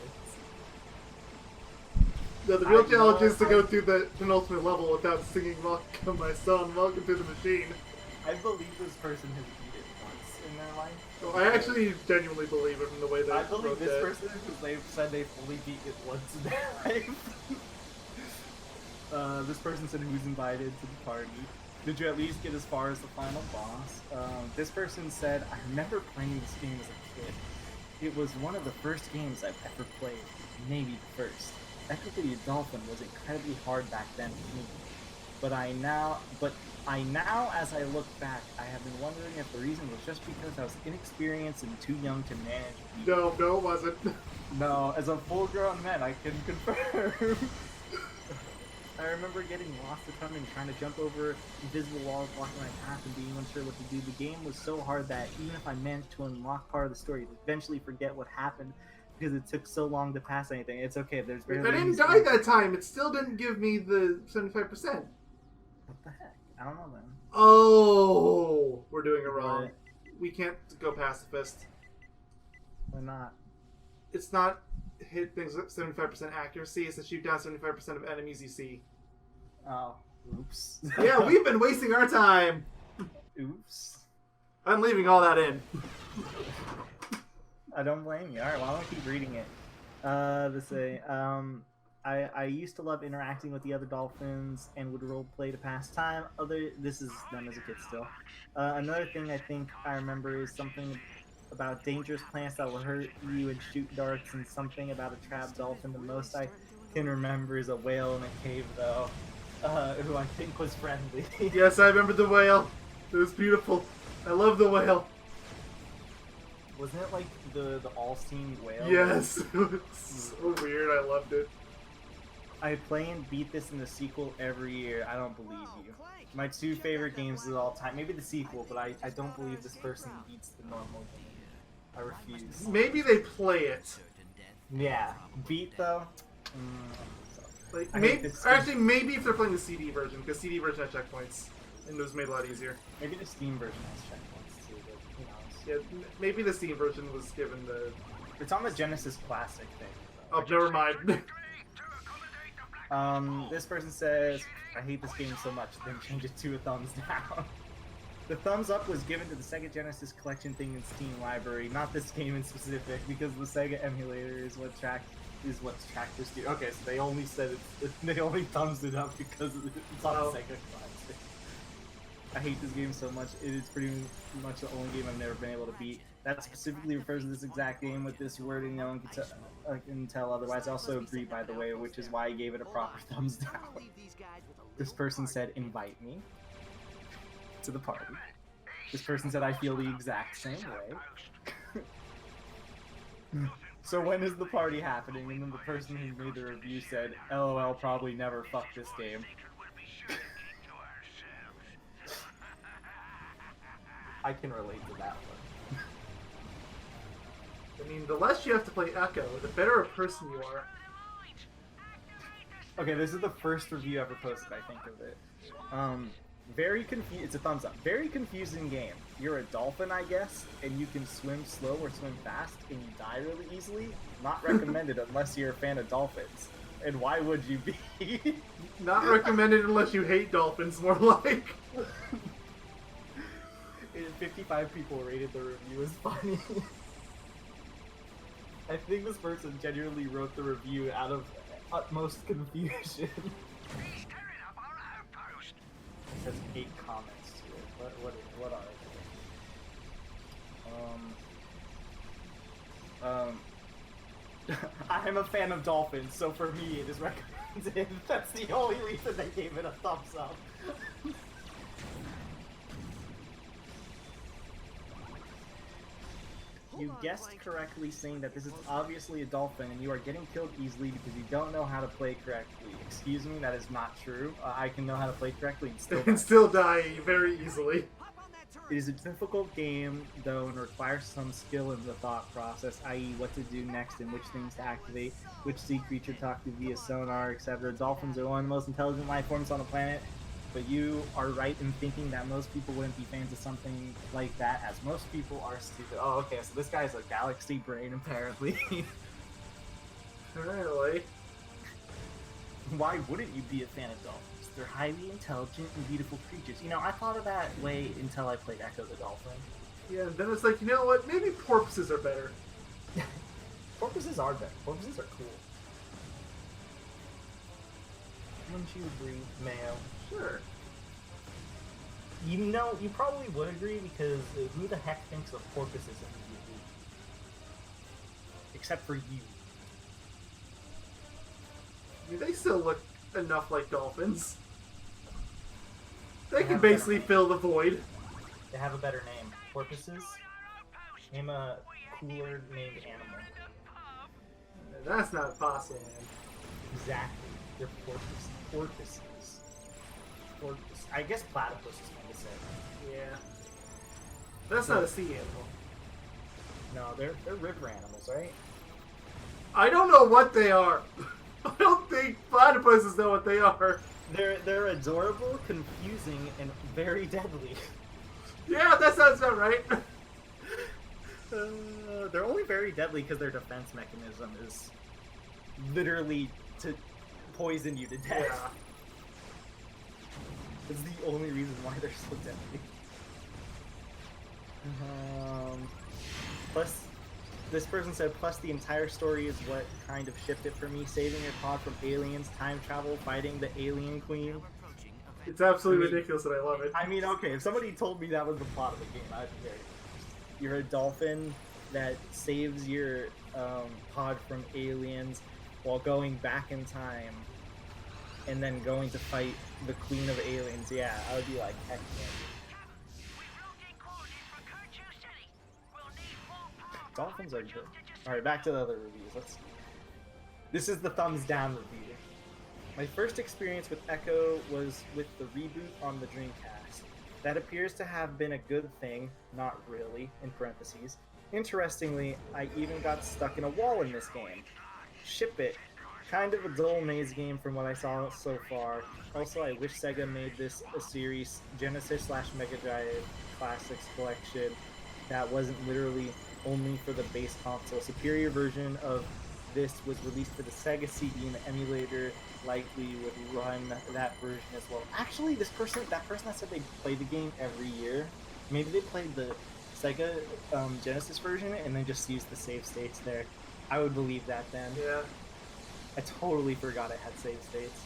No, the real challenge is to go through the penultimate level without singing "Welcome, my son, welcome to the machine." I believe this person has beat it once in their life. Well, I actually genuinely believe it from the way they I believe wrote this that. person because they've said they've only beat it once in their life. This person said who's invited to the party. Did you at least get as far as the final boss? This person said, I remember playing this game as a kid. It was one of the first games I've ever played. Maybe the first. Ecco the Dolphin was incredibly hard back then for me. But I now, as I look back, I have been wondering if the reason was just because I was inexperienced and too young to manage people. No, it wasn't. No, as a full-grown man, I can confirm. I remember getting lost a ton and trying to jump over invisible walls blocking my path and being unsure what to do. The game was so hard that even if I managed to unlock part of the story, I'd eventually forget what happened because it took so long to pass anything. It's okay, there's barely I didn't any die story. that time. It still didn't give me the 75%. What the heck? I don't know then. Oh, we're doing it wrong. What? We can't go pacifist. Why not? It's not hit things with 75% accuracy. It's to shoot down 75% of enemies you see. Oh, oops. Yeah, we've been wasting our time. Oops. I'm leaving all that in. I don't blame you. Alright, well, I'm gonna keep reading it. Let's say, I used to love interacting with the other dolphins and would roleplay to pass time. This is them as a kid still. Another thing I think I remember is something about dangerous plants that will hurt you and shoot darts, and something about a trapped dolphin. The most I can remember is a whale in a cave, though, who I think was friendly. Yes, I remember the whale. It was beautiful. I love the whale. Wasn't it like the all-seeing whale? Yes. It was so weird. I loved it. I play and beat this in the sequel every year. I don't believe you. My two favorite games of all time. Maybe the sequel, but I don't believe this person beats the normal game. I refuse. Maybe they play it. Certain death. Yeah, beat though. Like I hate maybe, this actually, maybe if they're playing the CD version, because CD version had checkpoints, and it was made a lot easier. Maybe the Steam version has checkpoints too, but who knows? Yeah, maybe the Steam version was given the. It's on the Genesis Classic thing. Oh, never mind. This person says, I hate this game so much, then change it to a thumbs down. The thumbs up was given to the Sega Genesis collection thing in Steam library, not this game in specific, because the Sega emulator is what's tracked this game. Okay, so they only said they only thumbs it up because it's on the Sega Classic. I hate this game so much. It is pretty much the only game I've never been able to beat. That specifically refers to this exact game with this wording. No one can tell otherwise. I also agree, by the way, which is why I gave it a proper thumbs down. This person said, invite me to the party. This person said, I feel the exact same way. So when is the party happening? And then the person who made the review said, LOL, probably never fuck this game. I can relate to that one. I mean, the less you have to play Ecco, the better a person you are. Okay, this is the first review ever posted, I think, of it. Very confused. It's a thumbs up. Very confusing game. You're a dolphin, I guess, and you can swim slow or swim fast, and you die really easily. Not recommended unless you're a fan of dolphins. And why would you be? Not recommended unless you hate dolphins, more like. 55 people rated the review as funny. I think this person genuinely wrote the review out of utmost confusion. He's tearing up our outpost. It has 8 comments to it. What are they? I'm a fan of dolphins, so for me it is recommended. That's the only reason they gave it a thumbs up. You guessed correctly, saying that this is obviously a dolphin and you are getting killed easily because you don't know how to play correctly. Excuse me, that is not true. I can know how to play correctly and still And still die very easily. It is a difficult game, though, and requires some skill in the thought process, i.e. what to do next and which things to activate, which sea creature to talk to via sonar, etc. Dolphins are one of the most intelligent life forms on the planet, but you are right in thinking that most people wouldn't be fans of something like that, as most people are stupid. Oh, okay, so this guy's a galaxy brain, apparently. Really? Why wouldn't you be a fan of dolphins? They're highly intelligent and beautiful creatures. You know, I thought of that way until I played Ecco the Dolphin. Yeah, then it's like, you know what? Maybe porpoises are better. Porpoises are better. Porpoises are cool. Wouldn't you agree, Mayo? Sure. You know, you probably would agree because who the heck thinks of porpoises immediately? Except for you. I mean, they still look enough like dolphins. They They can have better basically name. fill the void. They have a better name. Porpoises? Name a cooler named animal. That's not possible, man. Exactly. They're porpoises. Porpoise. I guess platypus is kind of say. Yeah. That's not a sea animal. No, they're river animals, right? I don't know what they are. I don't think platypuses know what they are. They're adorable, confusing, and very deadly. Yeah, that sounds about right. They're only very deadly because their defense mechanism is literally to poison you to death. Yeah. It's the only reason why they're so deadly. Plus, this person said, plus the entire story is what kind of shipped it for me. Saving your pod from aliens, time travel, fighting the alien queen. It's absolutely I mean- ridiculous and I love it. I mean, okay, if somebody told me that was the plot of the game, I'd be very confused. You're a dolphin that saves your pod from aliens while going back in time and then going to fight the queen of aliens. Yeah, I would be like, heck yeah. Dolphins are good. Alright, back to the other reviews. Let's see. This is the thumbs down review. My first experience with Ecco was with the reboot on the Dreamcast. That appears to have been a good thing, not really, in parentheses. Interestingly, I even got stuck in a wall in this game. Ship it. Kind of a dull maze game from what I saw so far. Also, I wish Sega made this a series, Genesis / Mega Drive Classics collection, that wasn't literally only for the base console. A superior version of this was released for the Sega CD, and the emulator likely would run that version as well. Actually, that person that said they played the game every year, maybe they played the Sega Genesis version and then just used the save states there. I would believe that then. Yeah. I totally forgot it had save states.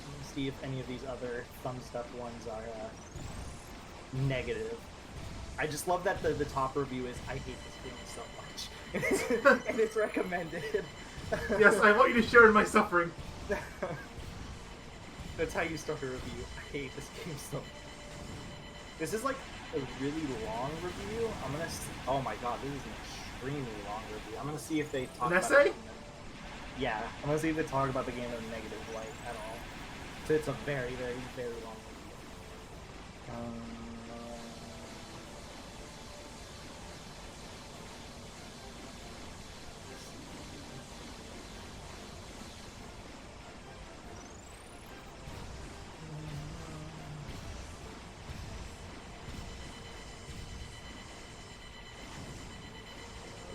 Let me see if any of these other thumbs up ones are negative. I just love that the top review is, I hate this game so much. And it's recommended. Yes, I want you to share in my suffering. That's how you start a review. I hate this game so much. This is like a really long review. Oh my god, this is an extremely long review. I'm gonna see if they talk about essay? it. Yeah, I'm gonna see if they talk about the game in a negative light at all. So it's a very, very, very long review.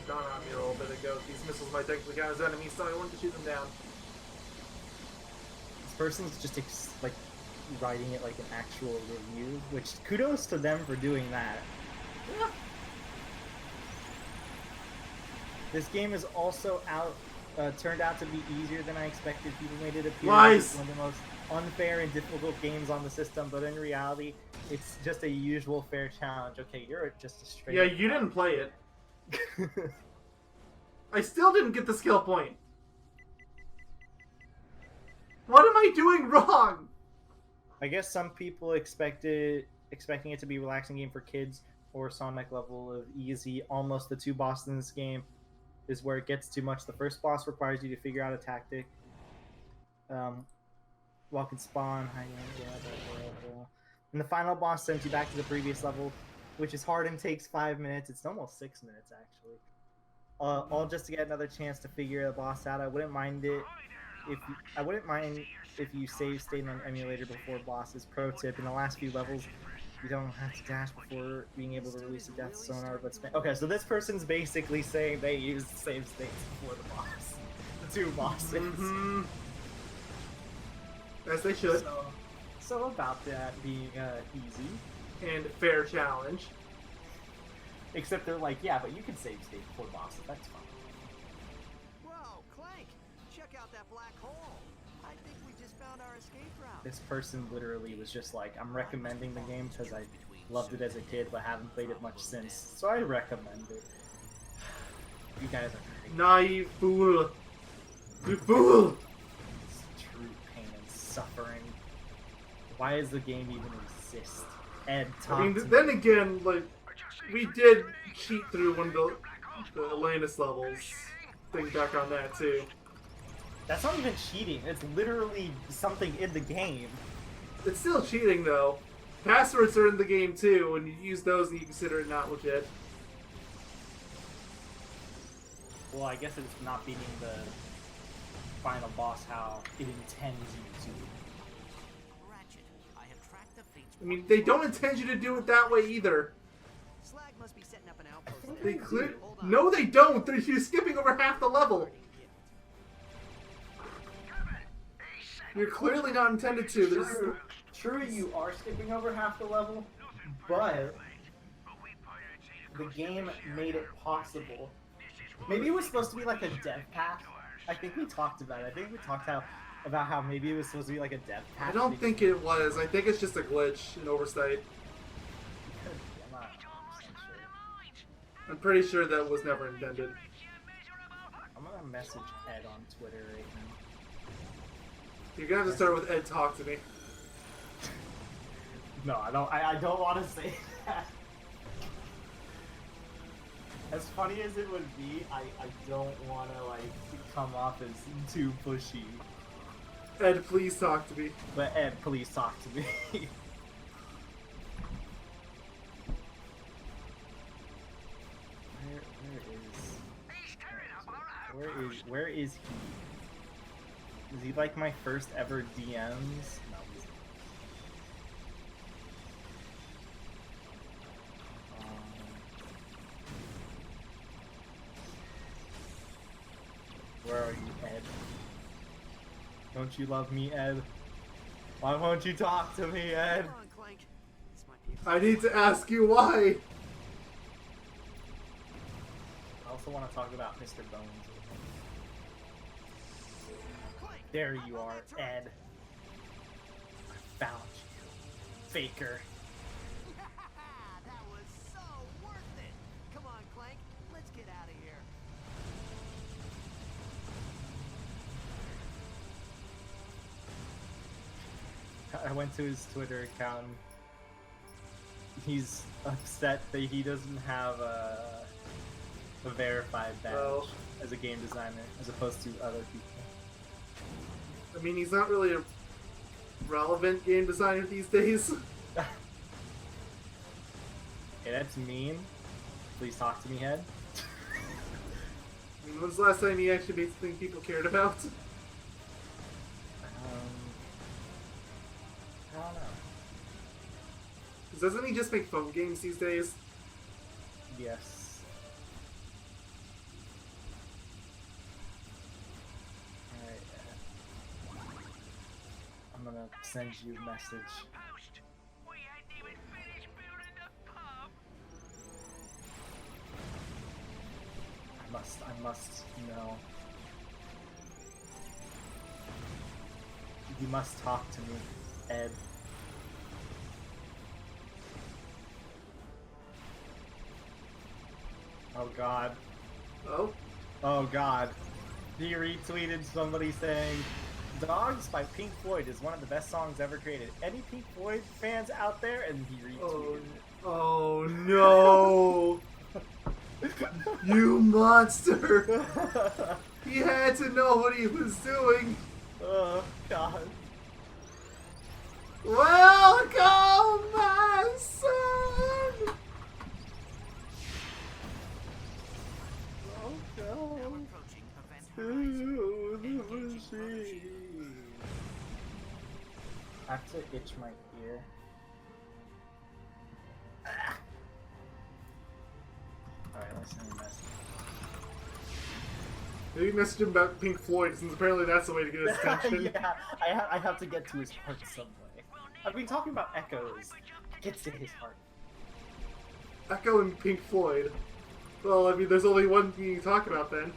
Dawned on me a little bit ago. These missiles might technically count as enemies, so I wanted to shoot them down. This person's just like writing it like an actual review, which kudos to them for doing that. Yeah. This game is also turned out to be easier than I expected. People made it appear Lies! like one of the most unfair and difficult games on the system, but in reality, it's just a usual fair challenge. Okay, you're just a straight. Yeah, you didn't play it. I still didn't get the skill point. What am I doing wrong? I guess some people expecting it to be a relaxing game for kids or Sonic level of easy. Almost the two bosses in this game is where it gets too much. The first boss requires you to figure out a tactic. Walk and spawn. And the final boss sends you back to the previous level, which is hard and takes 5 minutes. It's almost 6 minutes actually. All just to get another chance to figure the boss out. I wouldn't mind if you save state on emulator before bosses. Pro tip: in the last few levels, you don't have to dash before being able to release a death sonar. But okay, so this person's basically saying they used save states before the boss, the two bosses. Mm-hmm. As they should. So about that being easy And fair challenge. except they're like, yeah, but you can save state before bosses. That's fine. Whoa, Clank! Check out that black hole. I think we just found our escape route. This person literally was just like, I'm recommending the game because I loved it as a kid but haven't played it much since, so I recommend it. You guys are crazy. Naive fool. You fool! It's true pain and suffering. Why does the game even exist? Ed, talk I mean, to me. then again, like, we did cheat through one of the Mayonnaise levels. Think back on that, too. That's not even cheating. It's literally something in the game. It's still cheating, though. Passwords are in the game, too, and you use those and you consider it not legit. Well, I guess it's not beating the final boss how it intends you to. Ratchet, I have tracked the fates. I mean, they don't intend you to do it that way, either. Slag must be setting up an outpost. They there. clear... Hold on. No, they don't! You're skipping over half the level! You're clearly not intended to. There's... True, you are skipping over half the level, but the game made it possible. Maybe it was supposed to be like a dev path. I think we talked about it. I think we talked about how maybe it was supposed to be like a dev path. I don't think it was. I think it's just a glitch, an oversight. I'm not 100% sure. I'm pretty sure that was never intended. I'm gonna message Ed on Twitter right now. You're gonna have to start with Ed talk to me. No, I don't. I don't want to say that. As funny as it would be, I don't want to like come off as too pushy. Ed, please talk to me. But Ed, please talk to me. Where is he? Is he like my first ever DMs? No, he's where are you, Ed? Don't you love me, Ed? Why won't you talk to me, Ed? Come on, Clank. This might be I need to ask you why. I also want to talk about Mr. Bones. Clank, There up you on are, that turret. Ed. I found you. Faker. That was so worth it. Come on, Clank. Let's get out of here. I went to his Twitter account. He's upset that he doesn't have a verified badge Well. as a game designer, as opposed to other people. I mean, he's not really a relevant game designer these days. Hey, that's mean. Please talk to me, Ed. I mean, when's the last time he actually made something people cared about? I don't know. 'Cause doesn't he just make phone games these days? Yes. Alright, I'm gonna send you a message. Post. We hadn't even finished building the pub. I must know. You must talk to me, Ed. Oh god. Oh? Oh god. He retweeted somebody saying, Dogs by Pink Floyd is one of the best songs ever created. Any Pink Floyd fans out there? And he retweeted Oh no! You monster! He had to know what he was doing! Oh god. Welcome, my son! Oh Now god. approaching event horizon. Engaging mothership. I have to itch my ear. Alright, let's send a message. Maybe message him about Pink Floyd, since apparently that's the way to get his attention. Yeah, I have to get to his heart some way. I've been talking about Echoes. Gets to his heart. Ecco and Pink Floyd. Well, I mean, there's only one thing you can talk about then.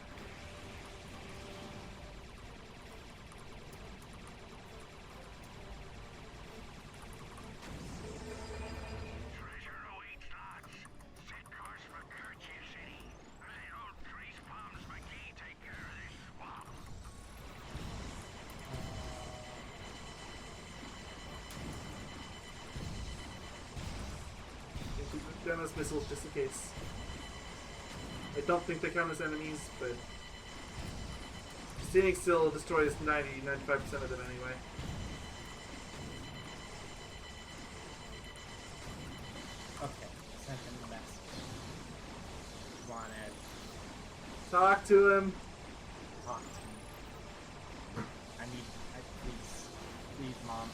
Treasure awaits, lads. Set course for Kerchief City. Let old Trace Bombs McGee take care of this swamp. Keep down those missiles just in case. I don't think they count as enemies, but standing still destroys 95% of them anyway. Okay, send him the message. Come on, Ed. Talk to him. Talk to me. Please, Mom.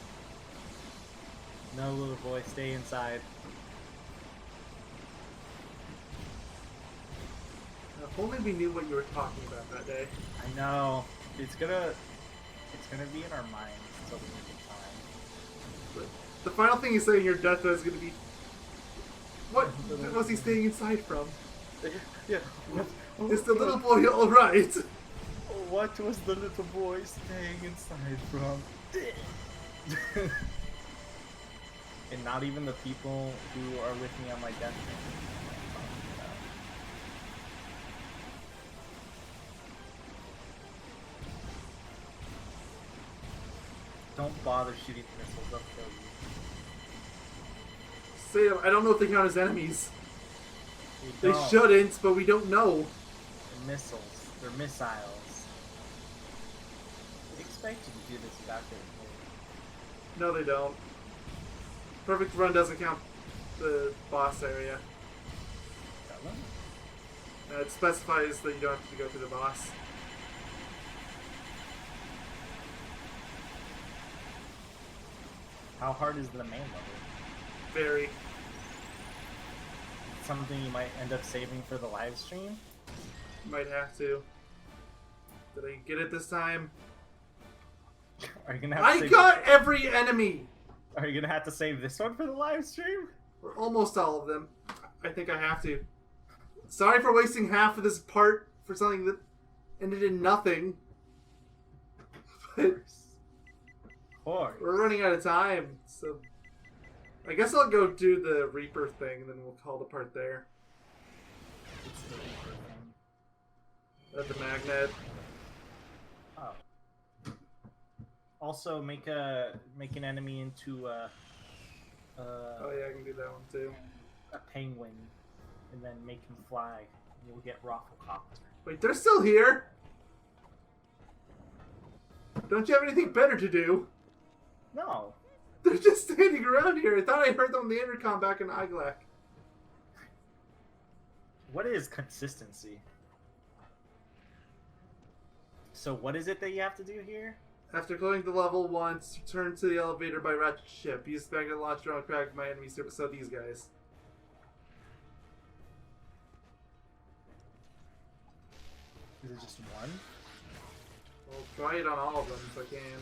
No, little boy, stay inside. If only we knew what you were talking about that day. I know. It's gonna be in our minds until the end of time. But the final thing you say in your deathbed is going to be, what was he staying inside from? Yeah. Is the little boy alright? What was the little boy staying inside from? And not even the people who are with me on my deathbed. Don't bother shooting missiles, they'll kill you. Say, I don't know if they count as enemies. They They don't. shouldn't, but we don't know. They're missiles. They're missiles. They expect you to do this without getting hit. No, they don't. Perfect Run doesn't count the boss area. That one? It specifies that you don't have to go through the boss. How hard is the main level? Very. Something you might end up saving for the live stream? Might have to. Did I get it this time? Are you gonna have to I save got every enemy! Are you gonna have to save this one for the live stream? Or almost all of them. I think I have to. Sorry for wasting half of this part for something that ended in nothing. But Of course. we're running out of time, so I guess I'll go do the Reaper thing, and then we'll call the part there. It's the Reaper thing. At the magnet. Oh. Also, make an enemy into Oh yeah, I can do that one too. a penguin, and then make him fly. You'll get Rafflecopter. Wait, they're still here? Don't you have anything better to do? No. They're just standing around here. I thought I heard them on the intercom back in Iglak. What is consistency? So what is it that you have to do here? After clearing the level once, return to the elevator by Ratchet ship. Use the magnet launcher on crack my enemies. So these guys. Is it just one? I'll try it on all of them if I can.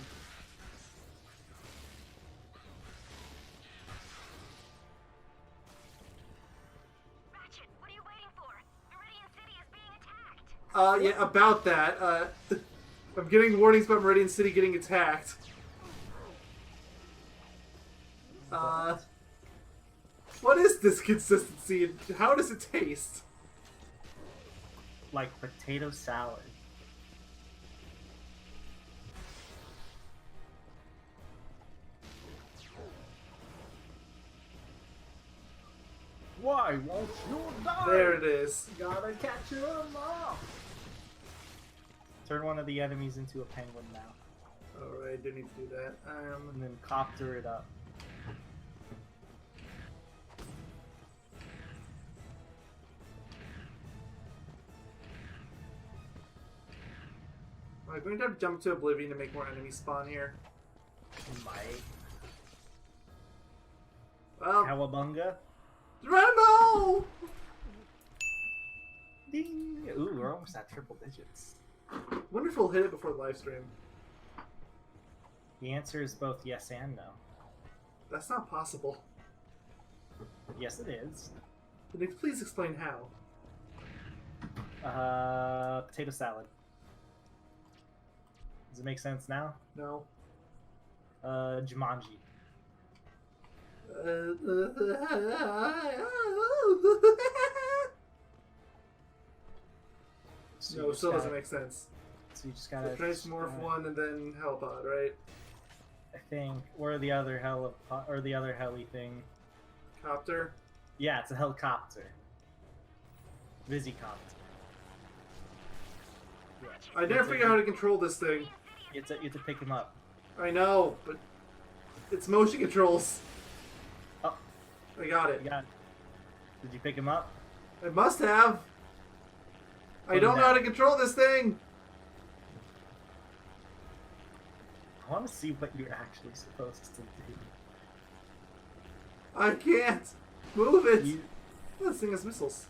Ratchet, what are you waiting for? Meridian City is being attacked. Yeah, about that. I'm getting warnings about Meridian City getting attacked. What is this consistency and how does it taste? Like potato salad. Why won't you die? There it is. Gotta catch them all. Turn one of the enemies into a penguin now, Alright, do need to do that. and then copter it up. I'm going to have to jump to Oblivion to make more enemies spawn here. Might. Well, Cowabunga. Geronimo! Ding! Ooh, we're almost at triple digits. Wonder if we'll hit it before the live stream. The answer is both yes and no. That's not possible. Yes, it is. Can you please explain how? Potato salad. Does it make sense now? No. Jumanji. So you No, it just still doesn't gotta- make sense. So you just gotta. Transmorph one and then Hellpod, right? I think, or the other heli thing. Copter. Yeah, it's a helicopter. Visicopter. Yeah. I never figure out how to control this thing. You have to pick him up. I know, but it's motion controls. Oh, I got it. you got. Did you pick him up? I must have. I Put don't him know how down. to control this thing. I want to see what you're actually supposed to do. I can't move it. You, This thing has missiles.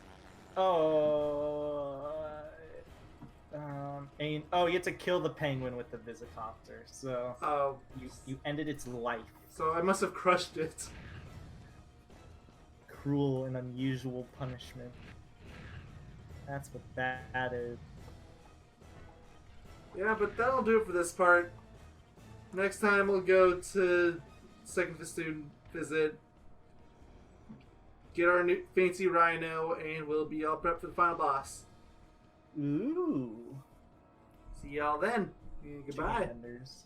oh, and you have to kill the penguin with the visicopter. So Oh, you ended its life. so I must have crushed it. Cruel and unusual punishment. That's what that is. Yeah, but that'll do it for this part. Next time we'll go to Second Festoon visit, get our new fancy rhino, and we'll be all prepped for the final boss. Ooh. See y'all then. And goodbye. Chicken tenders.